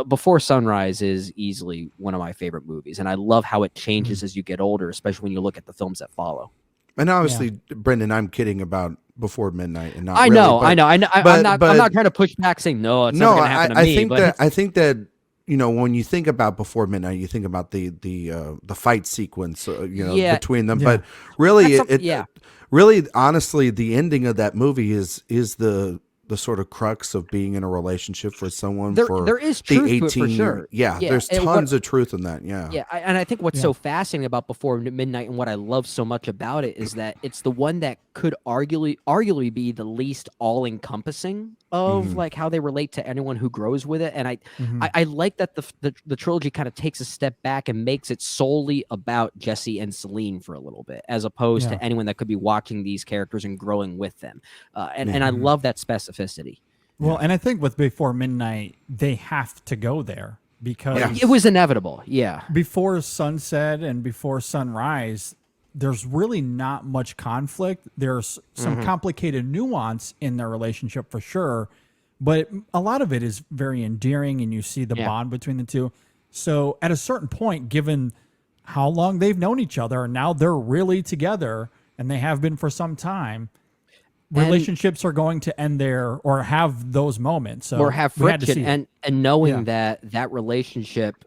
Before Sunrise is easily one of my favorite movies, and I love how it changes as you get older, especially when you look at the films that follow. And obviously, Brendan, I'm kidding about Before Midnight, and not I really, know. but, I'm not trying to push back saying no. It's not going to happen to me. I think that when you think about Before Midnight, you think about the fight sequence, between them. But really, really, honestly, the ending of that movie is the sort of crux of being in a relationship with someone there is truth to it for sure. There's tons of truth in that. And I think what's so fascinating about Before Midnight and what I love so much about it is that it's the one that could arguably be the least all-encompassing of like how they relate to anyone who grows with it. And I like that the trilogy kind of takes a step back and makes it solely about Jesse and Celine for a little bit, as opposed to anyone that could be watching these characters and growing with them. And I love that specificity. Well, and I think with Before Midnight, they have to go there because it was inevitable. Yeah. Before Sunset and Before Sunrise, there's really not much conflict. There's some complicated nuance in their relationship for sure, but a lot of it is very endearing, and you see the bond between the two. So at a certain point, given how long they've known each other, and now they're really together, and they have been for some time, And- relationships are going to end there or have those moments. So or have we had to friction, see it. and knowing Yeah. that relationship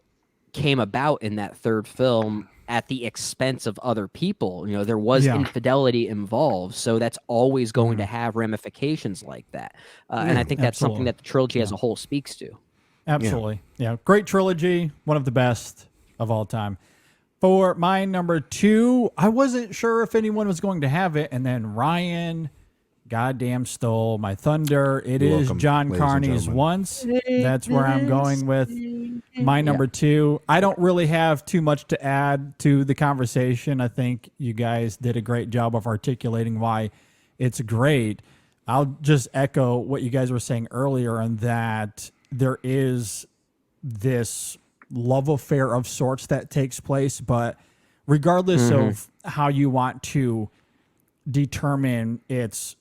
came about in that third film at the expense of other people. You know, there was Yeah. infidelity involved, so that's always going to have ramifications like that. And I think that's absolutely. something that the trilogy as a whole speaks to. Absolutely. Yeah. Great trilogy. One of the best of all time. For my number 2, I wasn't sure if anyone was going to have it. And then Ryan goddamn stole my thunder. It You're is welcome, John ladies and Carney's gentlemen. Once. That's where I'm going with my number 2. I don't really have too much to add to the conversation. I think you guys did a great job of articulating why it's great. I'll just echo what you guys were saying earlier, and that there is this love affair of sorts that takes place, but regardless of how you want to determine its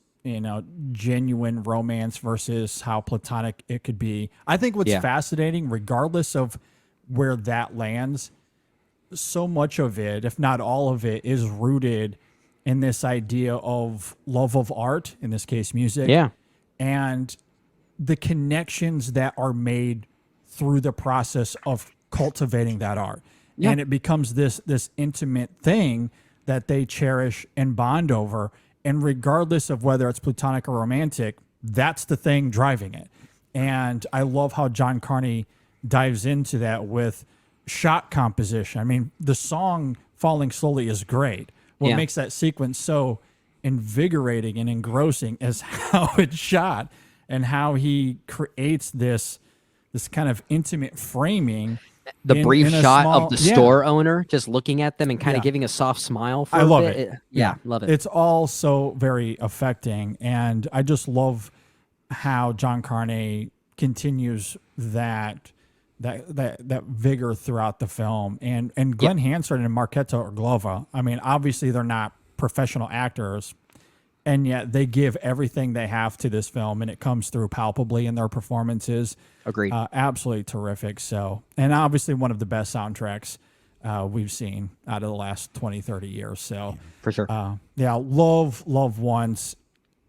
genuine romance versus how platonic it could be, I think what's fascinating, regardless of where that lands, so much of it, if not all of it, is rooted in this idea of love of art, in this case music, and the connections that are made through the process of cultivating that art. And it becomes this intimate thing that they cherish and bond over. And regardless of whether it's platonic or romantic, that's the thing driving it. And I love how John Carney dives into that with shot composition. I mean, the song Falling Slowly is great. What makes that sequence so invigorating and engrossing is how it's shot and how he creates this kind of intimate framing. The brief in a shot small- of the store owner just looking at them and kind Yeah. of giving a soft smile for I a love bit. it. Love it. It's all so very affecting, and I just love how John Carney continues that vigor throughout the film. And Glenn Hansard and Markéta Orglova, I mean, obviously they're not professional actors, and yet they give everything they have to this film, and it comes through palpably in their performances. Agreed. Absolutely terrific. So, and obviously one of the best soundtracks we've seen out of the last 20, 30 years. So For sure. love Once.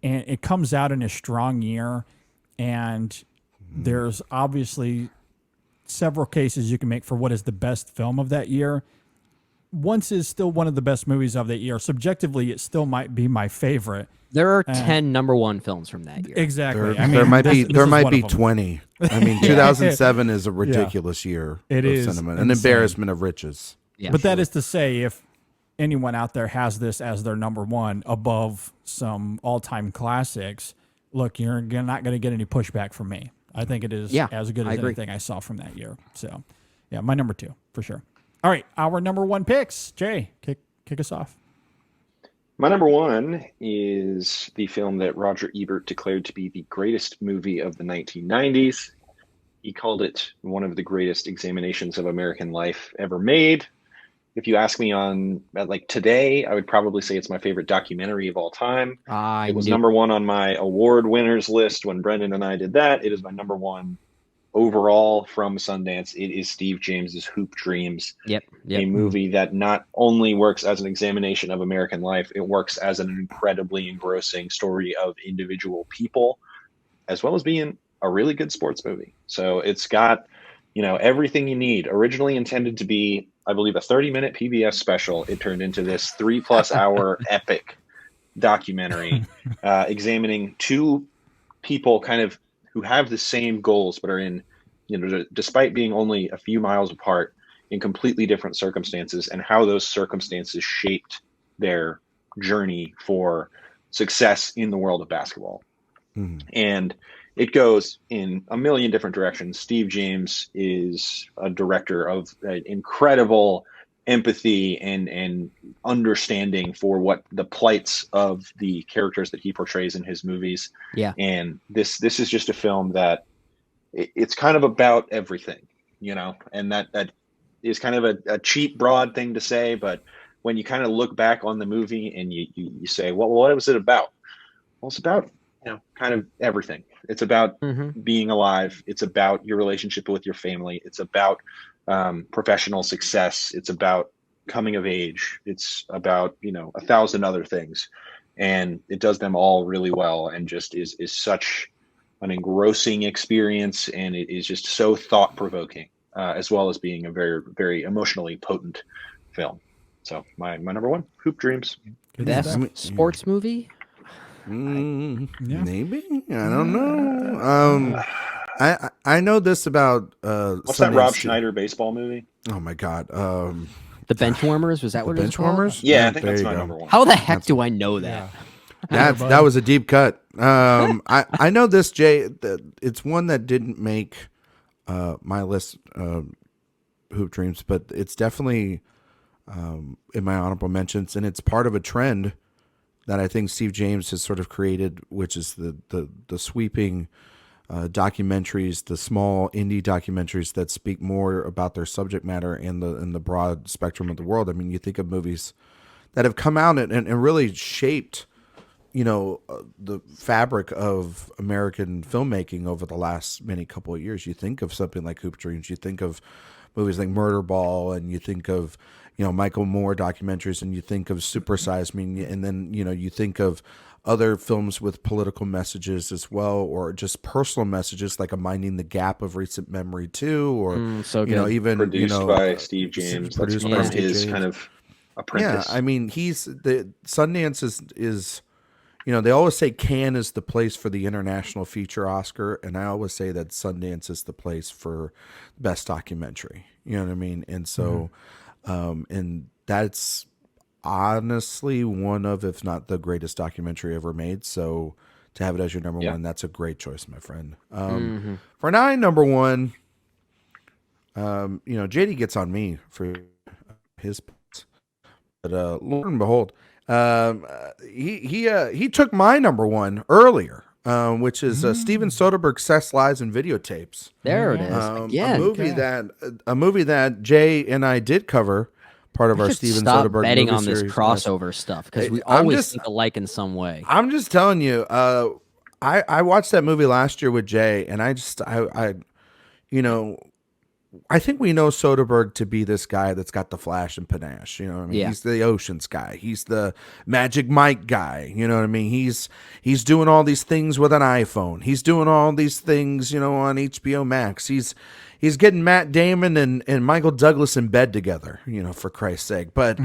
And it comes out in a strong year. And there's obviously several cases you can make for what is the best film of that year. Once is still one of the best movies of that year. Subjectively, it still might be my favorite. There are 10 number one films from that year. Exactly. There might be this is one of them. 20. I mean, 2007 is a ridiculous year It of is cinema, an insane. embarrassment of riches. Yeah, But that is to say, if anyone out there has this as their number one above some all-time classics, look, you're not going to get any pushback from me. I think it is as good I as agree. anything I saw from that year. So, yeah, my number 2 for sure. All right, our number 1 picks. Jay, kick us off. My number 1 is the film that Roger Ebert declared to be the greatest movie of the 1990s. He called it one of the greatest examinations of American life ever made. If you ask me on today, I would probably say it's my favorite documentary of all time. It was number 1 on my award winners list when Brendan and I did that. It is my number 1 overall from Sundance. It is Steve James's Hoop Dreams. Yep. A movie that not only works as an examination of American life, it works as an incredibly engrossing story of individual people, as well as being a really good sports movie. So it's got, everything you need. Originally intended to be, I believe, a 30-minute PBS special. It turned into this 3+ hour epic documentary examining two people kind of who have the same goals, but are in, despite being only a few miles apart, in completely different circumstances, and how those circumstances shaped their journey for success in the world of basketball. And it goes in a million different directions. Steve James is a director of incredible empathy and understanding for what the plights of the characters that he portrays in his movies. Yeah. And this is just a film that it's kind of about everything, and that is kind of a cheap, broad thing to say, but when you kind of look back on the movie and you say, well, what was it about? Well, it's about, kind of everything. It's about being alive. It's about your relationship with your family. It's about professional success. It's about coming of age. It's about, you know, 1,000 other things, and it does them all really well, and just is such an engrossing experience, and it is just so thought provoking, as well as being a very, very emotionally potent film. So my number one, Hoop Dreams. Best sports movie? Maybe, I don't know. I know this about What's that Rob Schneider baseball movie? Oh my god, The Benchwarmers? Was that what it was called? Benchwarmers? Yeah, I think there that's you my go. number one. How the heck do I know that? That was a deep cut. I know this, Jay. It's one that didn't make my list, Hoop Dreams, but it's definitely in my honorable mentions, and it's part of a trend that I think Steve James has sort of created, which is the sweeping documentaries, the small indie documentaries that speak more about their subject matter and the broad spectrum of the world. I mean, you think of movies that have come out and really shaped, you know, the fabric of American filmmaking over the last many couple of years. You think of something like Hoop Dreams, you think of movies like Murder Ball, and you think of, you know, Michael Moore documentaries, and you think of Super Size Me, and then, you know, you think of other films with political messages as well, or just personal messages like A Minding the Gap of recent memory too, or so you know, good. even Produced you know, by Steve James. That's produced one by of Steve his James. kind of apprentice. Yeah, I mean, the Sundance is, you know, they always say Cannes is the place for the International Feature Oscar, and I always say that Sundance is the place for best documentary. You know what I mean? And so, and that's honestly one of, if not the greatest documentary ever made. So to have it as your number one, that's a great choice, my friend. For number one, you know, JD gets on me for his, but Lord and behold, he took my number one earlier, which is Steven Soderbergh's Sex, Lies, and Videotapes. There it is. Again. A movie that Jay and I did cover, part of our Steven Stop Soderbergh betting movie on this series. crossover stuff, because we I'm always just- think alike in some way. I'm just telling you, I watched that movie last year with Jay, and I you know, I think we know Soderbergh to be this guy that's got the flash and panache. You know what I mean? Yeah. He's the Oceans guy. He's the Magic Mike guy. You know what I mean? He's doing all these things with an iPhone. He's doing all these things, you know, on HBO Max. He's getting Matt Damon and Michael Douglas in bed together, you know, for Christ's sake. But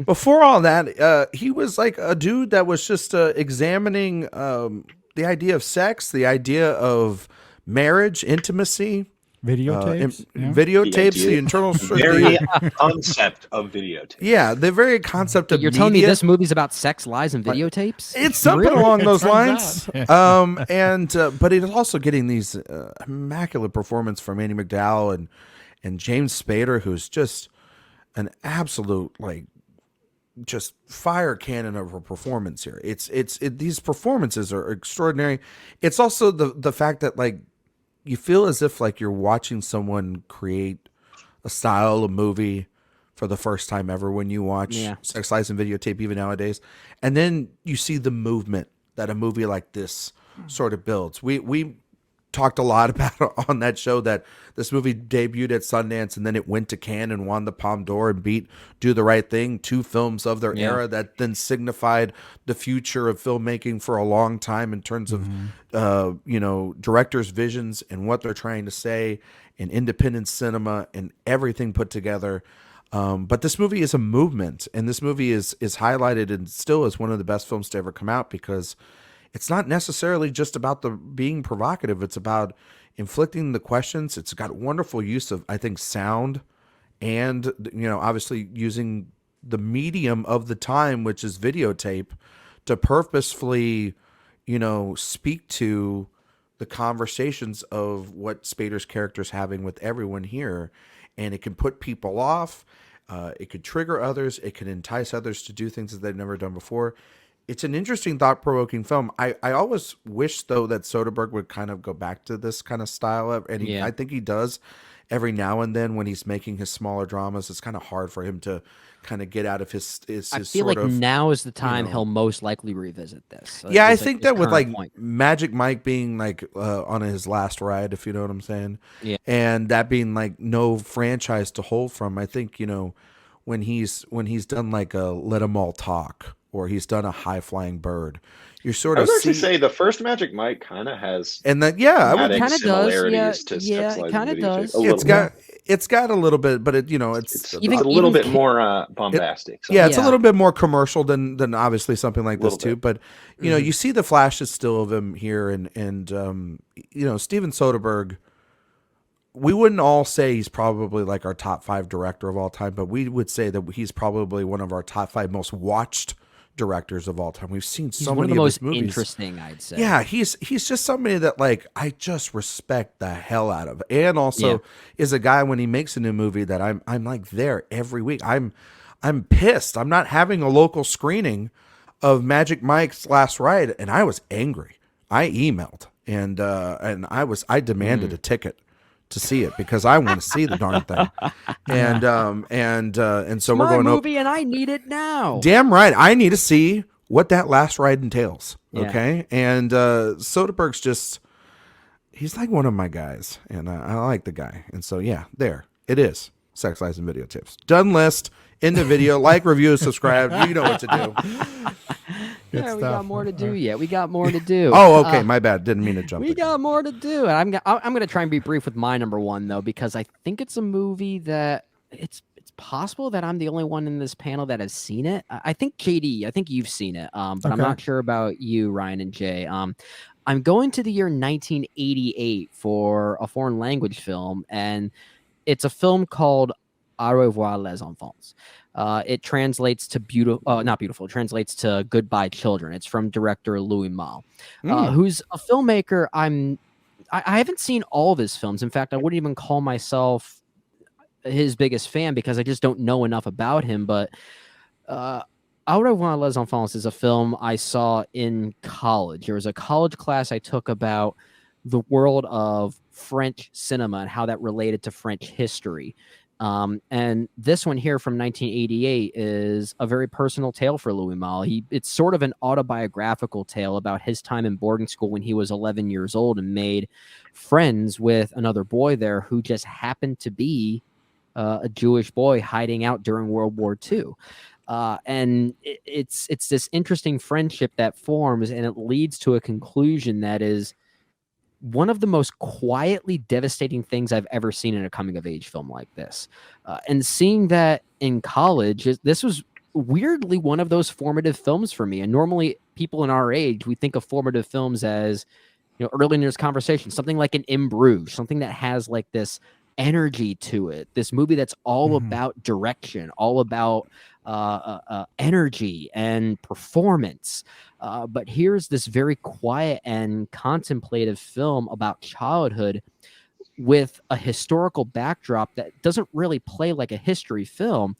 before all that, he was like a dude that was just examining the idea of sex, the idea of marriage, intimacy. Videotapes. Videotapes, the internal very concept of videotape. Yeah, the very concept of You're telling me media. this movie's about sex, lies, and videotapes? It's something along those turns lines. But it is also getting these immaculate performance from Andy McDowell and James Spader, who's just an absolute just fire cannon of a performance here. These performances are extraordinary. It's also the fact that you feel as if you're watching someone create a style of movie for the first time ever when you watch Sex, Lies, and Videotape, even nowadays. And then you see the movement that a movie like this sort of builds. We talked a lot about on that show that this movie debuted at Sundance and then it went to Cannes and won the Palme d'Or and beat Do the Right Thing, two films of their era that then signified the future of filmmaking for a long time in terms of directors' visions and what they're trying to say in independent cinema and everything put together. But this movie is a movement, and this movie is highlighted and still is one of the best films to ever come out, because it's not necessarily just about the being provocative. It's about inflicting the questions. It's got wonderful use of, I think, sound and, obviously using the medium of the time, which is videotape, to purposefully, speak to the conversations of what Spader's character is having with everyone here. And it can put people off. It could trigger others. It can entice others to do things that they've never done before. It's an interesting, thought-provoking film. I always wish, though, that Soderbergh would kind of go back to this kind of style. And I think he does every now and then when he's making his smaller dramas. It's kind of hard for him to kind of get out of his I feel like now is the time he'll most likely revisit this. Yeah, I think that with Magic Mike being on his last ride, if you know what I'm saying. Yeah. And that being no franchise to hold from, I think, when he's done like a Let 'Em All Talk, or he's done a High Flying Bird. You're sort I of was actually say the first Magic Mike kind of has and that I would thematic Kinda does, similarities to yeah, Sex, it Lies, kinda and Videotape. does. A little bit. it's got a little bit, but it's It's Even- a little even bit more bombastic. yeah, it's a Yeah. little bit more commercial than obviously something like this Little too. bit. But you see the flashes still of him here, and Steven Soderbergh. We wouldn't all say he's probably like our top 5 director of all time, but we would say that he's probably one of our top 5 most watched directors of all time. We've seen He's so one of many the of his most movies. interesting, I'd say. Yeah, he's just somebody that like I just respect the hell out of, and also is a guy when he makes a new movie that I'm like there every week. I'm pissed. I'm not having a local screening of Magic Mike's Last Ride, and I was angry. I emailed and I demanded a ticket to see it because I want to see the darn thing. And so we're My going movie, and I need it now. Damn right. I need to see what that last ride entails. Yeah. Okay. And Soderbergh's he's like one of my guys, and I like the guy. And so, yeah, there it is. Sex, Lies, and Videotapes. Done list. In the video. Like, review, subscribe. You know what to do. Yeah, we got more to do yet. We got more to do. Oh, okay. My bad. Didn't mean to jump. We got more to do. And I'm gonna try and be brief with my number one though, because I think it's a movie that it's possible that I'm the only one in this panel that has seen it. I think JD, I think you've seen it, but I'm not sure about you, Ryan and Jay. I'm going to the year 1988 for a foreign language film, and it's a film called Au revoir les enfants. It translates to not beautiful. It translates to Goodbye Children. It's from director Louis Malle, who's a filmmaker. I haven't seen all of his films. In fact, I wouldn't even call myself his biggest fan because I just don't know enough about him. But Au revoir les enfants is a film I saw in college. There was a college class I took about the world of French cinema and how that related to French history. And this one here from 1988 is a very personal tale for Louis Malle. It's sort of an autobiographical tale about his time in boarding school when he was 11 years old and made friends with another boy there who just happened to be a Jewish boy hiding out during World War II. And it's this interesting friendship that forms, and it leads to a conclusion that is one of the most quietly devastating things I've ever seen in a coming of age film like this. And seeing that in college, this was weirdly one of those formative films for me. And normally people in our age, we think of formative films as, early in this conversation, something like an In Bruges, something that has like this energy to it. This movie that's all about direction, all about energy and performance. But here's this very quiet and contemplative film about childhood with a historical backdrop that doesn't really play like a history film.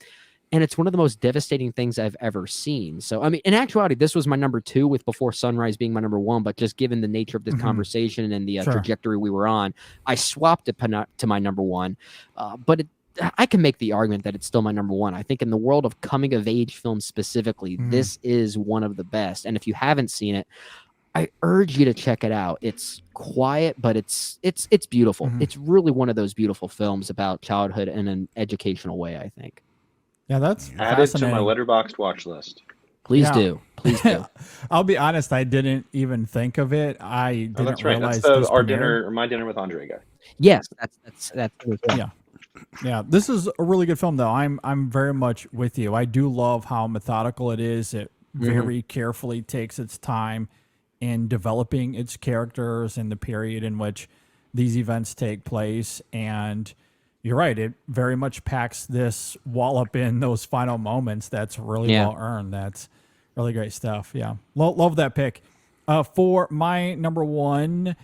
And it's one of the most devastating things I've ever seen. So, I mean, in actuality, this was my number 2 with Before Sunrise being my number 1. But just given the nature of this conversation and the trajectory we were on, I swapped it to my number 1. But I can make the argument that it's still my number 1. I think in the world of coming of age films specifically, this is one of the best. And if you haven't seen it, I urge you to check it out. It's quiet, but it's beautiful. It's really one of those beautiful films about childhood in an educational way, I think. Yeah, that's added to fascinating. my Letterboxd watch list. Please do. Please do. I'll be honest, I didn't even think of it. I didn't That's right. realize That's this our premiered. dinner or my dinner with Andre guy. Yes, that's Yeah. Yeah, this is a really good film, though. I'm very much with you. I do love how methodical it is. It very carefully takes its time in developing its characters and the period in which these events take place. And you're right, it very much packs this wallop in those final moments. That's really well earned. That's really great stuff. Yeah, love that pick. For my number 1,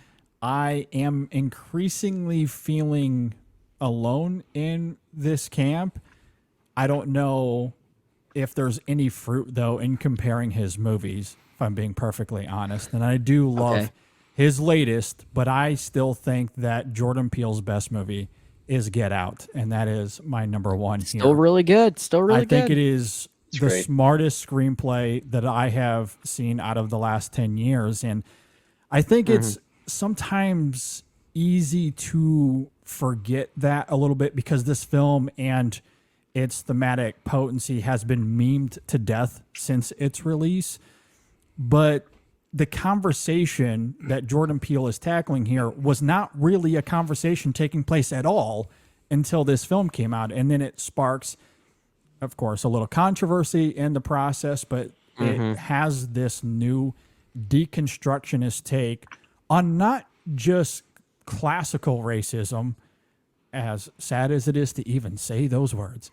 I am increasingly feeling alone in this camp. I don't know if there's any fruit, though, in comparing his movies, if I'm being perfectly honest. And I do love his latest, but I still think that Jordan Peele's best movie is Get Out, and that is my number 1 here. still really good. Still really good. I think it is the great. smartest screenplay that I have seen out of the last 10 years. And I think it's sometimes easy to forget that a little bit because this film and its thematic potency has been memed to death since its release. But the conversation that Jordan Peele is tackling here was not really a conversation taking place at all until this film came out. And then it sparks, of course, a little controversy in the process, but it has this new deconstructionist take on not just classical racism, as sad as it is to even say those words,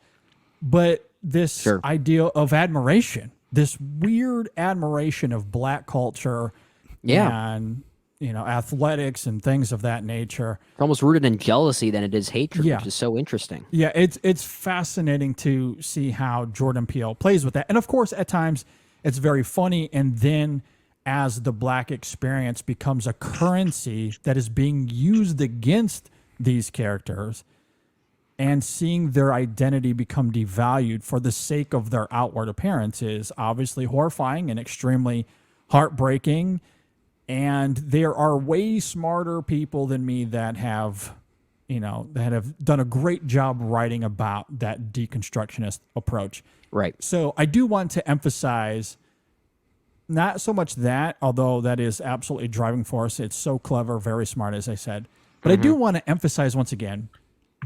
but this idea of admiration, this weird admiration of black culture and, you know, athletics and things of that nature. It's almost rooted in jealousy than it is hatred, which is so interesting. Yeah, it's fascinating to see how Jordan Peele plays with that. And of course, at times it's very funny. And then as the black experience becomes a currency that is being used against these characters and seeing their identity become devalued for the sake of their outward appearance is obviously horrifying and extremely heartbreaking. And there are way smarter people than me that have, you know, that have done a great job writing about that deconstructionist approach. Right. So I do want to emphasize not so much that, although that is absolutely driving force. It's so clever, very smart, as I said. But I do want to emphasize once again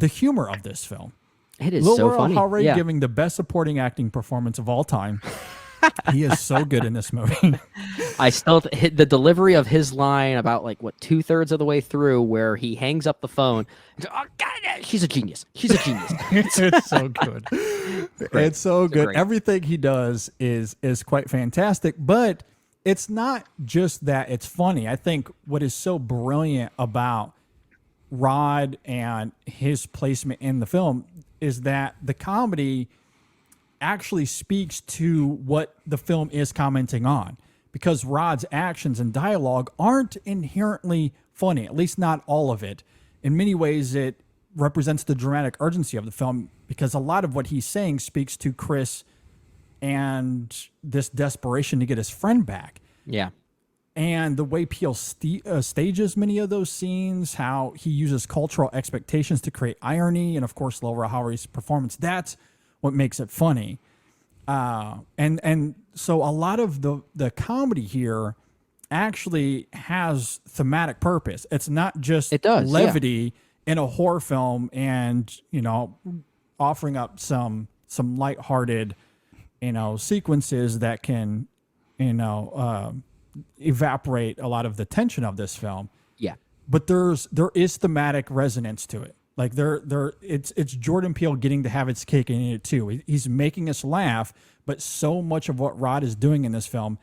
the humor of this film. It is Lil so Rel funny. Howery giving the best supporting acting performance of all time. He is so good in this movie. I still hit the delivery of his line about like what 2/3 of the way through, where he hangs up the phone. Oh God, she's a genius. She's a genius. It's so good. It's so good. great. Everything he does is quite fantastic. But it's not just that it's funny. I think what is so brilliant about Rod and his placement in the film is that the comedy actually speaks to what the film is commenting on, because Rod's actions and dialogue aren't inherently funny, at least not all of it. In many ways, it represents the dramatic urgency of the film, because a lot of what he's saying speaks to Chris and this desperation to get his friend back. Yeah. And the way Peele stages many of those scenes, how he uses cultural expectations to create irony, and of course, Lil Rel Howery's performance, that's what makes it funny. And so a lot of the comedy here actually has thematic purpose. It's not just levity in a horror film and, you know, offering up some lighthearted, you know, sequences that can, you know, evaporate a lot of the tension of this film. Yeah. But there is thematic resonance to it. Like it's Jordan Peele getting to have its cake and eat it too. He's making us laugh, but so much of what Rod is doing in this film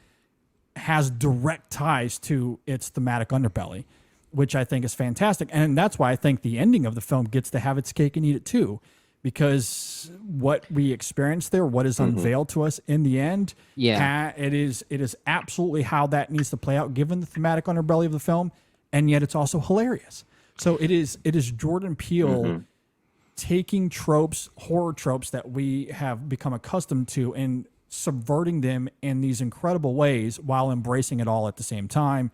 has direct ties to its thematic underbelly, which I think is fantastic. And that's why I think the ending of the film gets to have its cake and eat it too, because what we experience there, what is unveiled to us in the end, it is absolutely how that needs to play out given the thematic underbelly of the film, and yet it's also hilarious. So it is Jordan Peele taking tropes, horror tropes that we have become accustomed to, and subverting them in these incredible ways while embracing it all at the same time.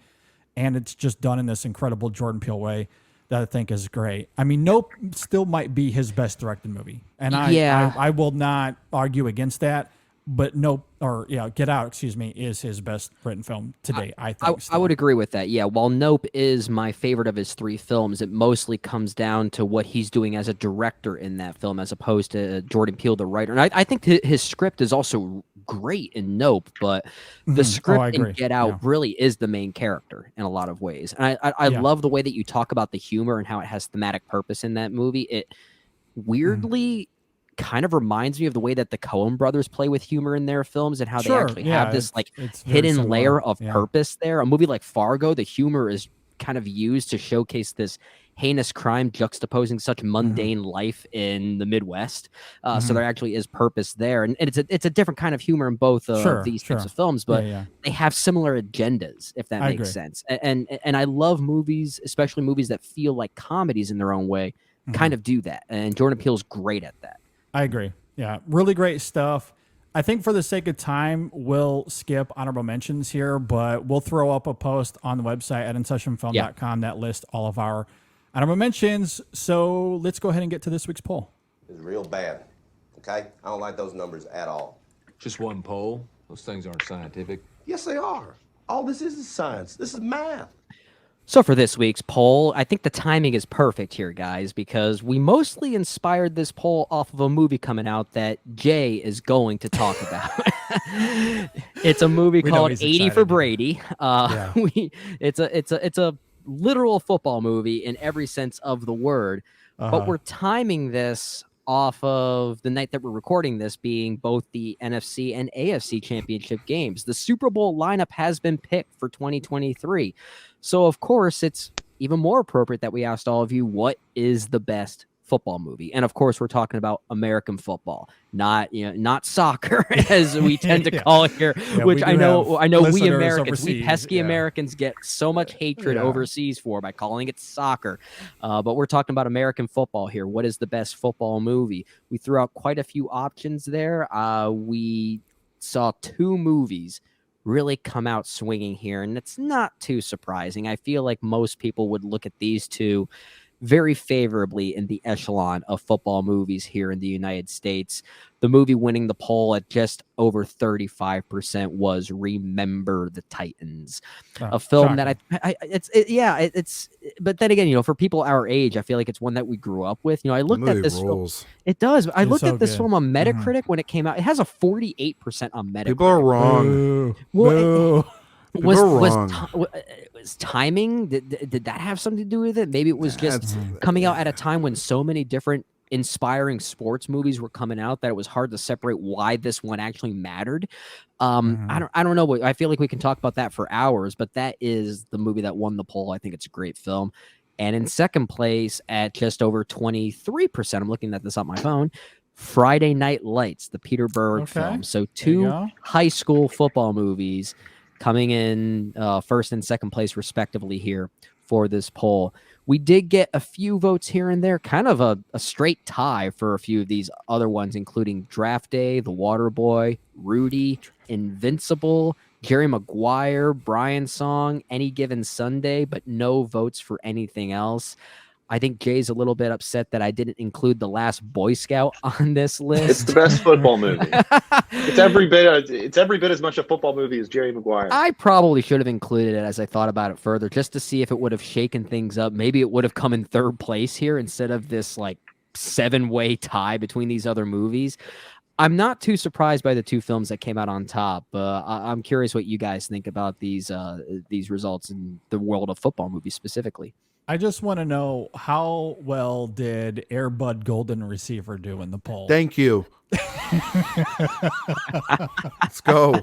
And it's just done in this incredible Jordan Peele way that I think is great. I mean, Nope still might be his best directed movie, and I will not argue against that. But Get Out, excuse me, is his best written film to date, I think. I would agree with that. Yeah, while Nope is my favorite of his 3 films, it mostly comes down to what he's doing as a director in that film, as opposed to Jordan Peele, the writer. And I think his script is also great in Nope, but the script in Get Out really is the main character in a lot of ways. And I love the way that you talk about the humor and how it has thematic purpose in that movie. It weirdly kind of reminds me of the way that the Coen brothers play with humor in their films, and how they actually have this like hidden layer of purpose there. A movie like Fargo, the humor is kind of used to showcase this heinous crime juxtaposing such mundane life in the Midwest. So there actually is purpose there, and it's a different kind of humor in both of these types of films, but they have similar agendas, if that makes sense. And I love movies, especially movies that feel like comedies in their own way, kind of do that, and Jordan Peele's great at that. I agree. Yeah, really great stuff. I think for the sake of time, we'll skip honorable mentions here, but we'll throw up a post on the website at InSessionFilm.com that lists all of our honorable mentions. So let's go ahead and get to this week's poll. Is real bad. The okay? I don't like those numbers at all. Just one poll. Those things aren't scientific. Yes, they are. All this is science. This is math. So for this week's poll, I think the timing is perfect here, guys, because we mostly inspired this poll off of a movie coming out that Jay is going to talk about. It's a movie called 80 for Brady. It's a literal football movie in every sense of the word, but we're timing this off of the night that we're recording this being both the NFC and AFC championship games. The Super Bowl lineup has been picked for 2023. So of course it's even more appropriate that we asked all of you, what is the best football movie? And of course we're talking about American football, not soccer as we tend to call it here, which I know we Americans, we pesky Americans get so much hatred overseas for by calling it soccer. But we're talking about American football here. What is the best football movie? We threw out quite a few options there. We saw two movies really come out swinging here, and it's not too surprising. I feel like most people would look at these two very favorably in the echelon of football movies here in the United States. The movie winning the poll at just over 35% was Remember the Titans, a film that but then again, for people our age, I feel like it's one that we grew up with. I looked at this film. It does. I looked at this film on Metacritic when it came out. It has a 48% on Metacritic. People are wrong. Was timing? Did that have something to do with it? Maybe it was just coming out at a time when so many different inspiring sports movies were coming out that it was hard to separate why this one actually mattered. I don't know. I feel like we can talk about that for hours, but that is the movie that won the poll. I think it's a great film. And in second place at just over 23%, I'm looking at this on my phone, Friday Night Lights, the Peter Berg film. So two high school football movies coming in first and second place respectively here for this poll. We did get a few votes here and there, kind of a straight tie for a few of these other ones, including Draft Day, The Waterboy, Rudy, Invincible, Jerry Maguire, Brian Song, Any Given Sunday, but no votes for anything else. I think Jay's a little bit upset that I didn't include The Last Boy Scout on this list. It's the best football movie. It's every bit as much a football movie as Jerry Maguire. I probably should have included it as I thought about it further, just to see if it would have shaken things up. Maybe it would have come in third place here instead of this 7-way tie between these other movies. I'm not too surprised by the two films that came out on top. I'm curious what you guys think about these results in the world of football movies specifically. I just want to know, how well did Air Bud Golden Receiver do in the poll? Thank you. Let's go.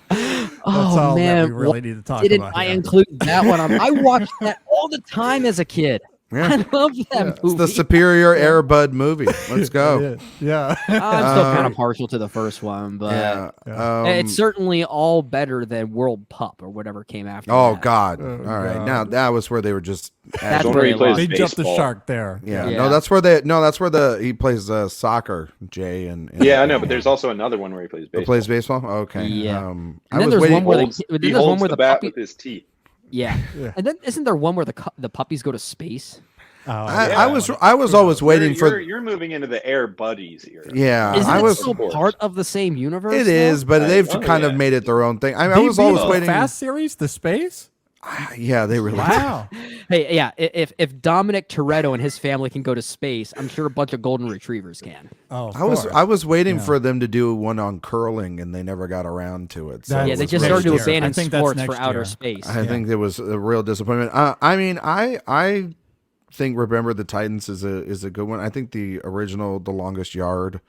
That's all that we really need to talk about. I include that one? I watched that all the time as a kid. Yeah. I love that movie. It's the superior Air Bud movie. Let's go. Yeah. I'm still kind of partial to the first one, but it's certainly all better than World Pup or whatever came after. Oh that. God! All right, now that was where they were just. That's where he plays. They jumped the shark there. Yeah. No, that's where he plays soccer. Jay and I know, but there's also another one where he plays baseball. He plays baseball. Okay. Yeah. And then there's one where he holds the bat with his teeth. Yeah. And then isn't there one where the puppies go to space? I was always waiting for. You're moving into the Air Buddies here. Yeah, Isn't it still part of the same universe? It is, but they've kind of made it their own thing. I was always waiting. Fast series, the space. Yeah, they really. Wow. Hey, yeah. If Dominic Toretto and his family can go to space, I'm sure a bunch of golden retrievers can. Oh, I was waiting for them to do one on curling, and they never got around to it. So they just started to abandon sports for outer space. I think it was a real disappointment. I think Remember the Titans is a good one. I think the original The Longest Yard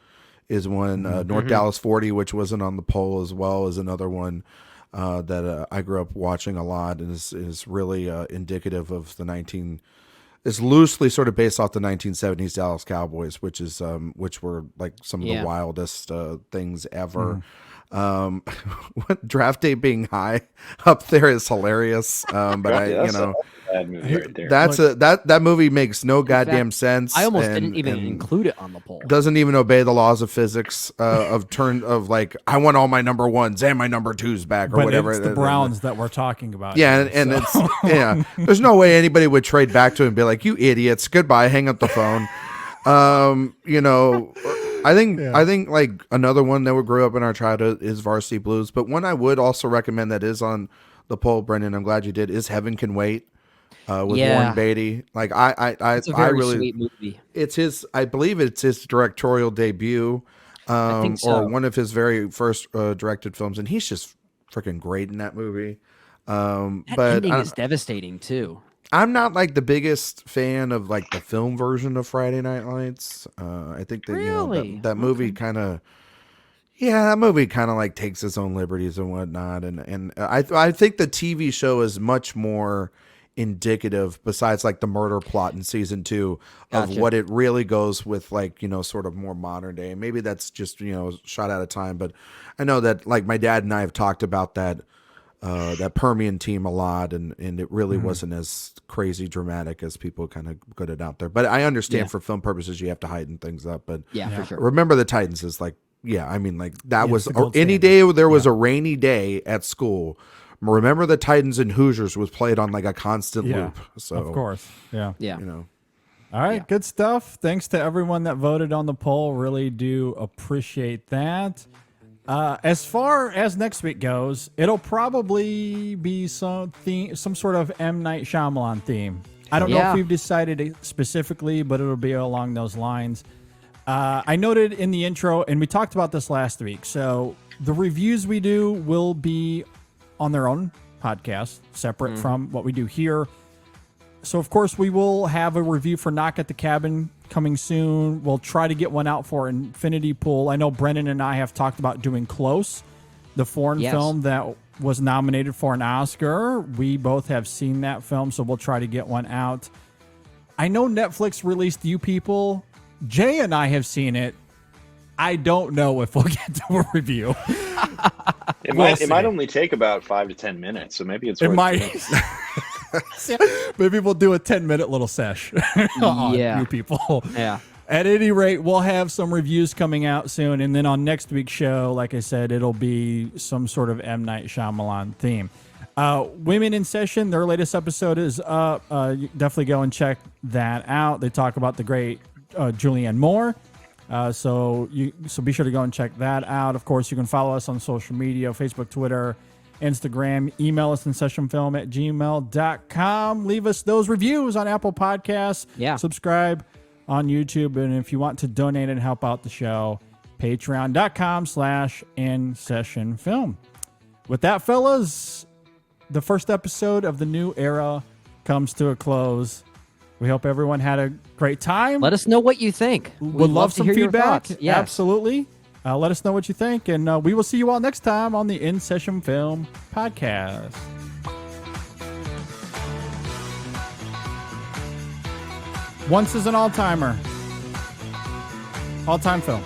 is one. North Dallas 40, which wasn't on the poll as well, is another one that I grew up watching a lot, and is really indicative of it's loosely sort of based off the 1970s Dallas Cowboys, which were like some of the wildest things ever. Draft Day being high up there is hilarious. But bad movie right there. That movie makes no goddamn sense. I almost didn't even include it on the poll. Doesn't even obey the laws of physics of like, I want all my number ones and my number twos back or whatever. It's the Browns that we're talking about. Yeah, it's there's no way anybody would trade back to him and be like, you idiots, goodbye, hang up the phone. I think like another one that we grew up in our childhood is Varsity Blues, but one I would also recommend that is on the poll, Brendan, I'm glad you did, is Heaven Can Wait with Warren Beatty. Like It's a very sweet movie. It's his, I believe it's his directorial debut, I think so. or one of his very first directed films, and he's just freaking great in that movie. That But ending is devastating too. I'm not like the biggest fan of like the film version of Friday Night Lights. I think that Really? that movie kind of, that movie kind of like takes its own liberties and whatnot. And I think the TV show is much more indicative, besides like the murder plot in season 2, of Gotcha. what it really goes with, like, sort of more modern day. Maybe that's just shot out of time, but I know that like my dad and I have talked about that Permian team a lot, and it really wasn't as crazy dramatic as people kind of put it out there. But I understand for film purposes you have to heighten things up. But For sure. Remember the Titans is like, I mean, like that was it's the gold any standard. day there was a rainy day at school. Remember the Titans and Hoosiers was played on like a constant loop. So of course. Yeah. Yeah. All right, good stuff. Thanks to everyone that voted on the poll. Really do appreciate that. As far as next week goes, it'll probably be some sort of M. Night Shyamalan theme. I don't know if we've decided it specifically, but it'll be along those lines. I noted in the intro, and we talked about this last week, so the reviews we do will be on their own podcast, separate from what we do here. So, of course, we will have a review for Knock at the Cabin coming soon. We'll try to get one out for Infinity Pool. I know Brendan and I have talked about doing Close, the foreign film that was nominated for an Oscar. We both have seen that film, so we'll try to get one out. I know Netflix released You People. Jay and I have seen it. I don't know if we'll get to a review. It might only take about 5 to 10 minutes, so maybe it's It worth might. doing. Maybe we'll do a 10-minute little sesh on You People. Yeah. At any rate, we'll have some reviews coming out soon. And then on next week's show, like I said, it'll be some sort of M. Night Shyamalan theme. Women in Session, their latest episode is up. You definitely go and check that out. They talk about the great Julianne Moore. So be sure to go and check that out. Of course, you can follow us on social media, Facebook, Twitter, Instagram. Email us InSessionFilm@gmail.com. Leave us those reviews on Apple Podcasts. Yeah. Subscribe on YouTube. And if you want to donate and help out the show, patreon.com/InSessionFilm. With that, fellas, the first episode of the new era comes to a close. We hope everyone had a great time. Let us know what you think. Would love to some hear your feedback. thoughts. Yes. Absolutely. Let us know what you think. And we will see you all next time on the InSession Film Podcast. Once is an all-timer. All-time film.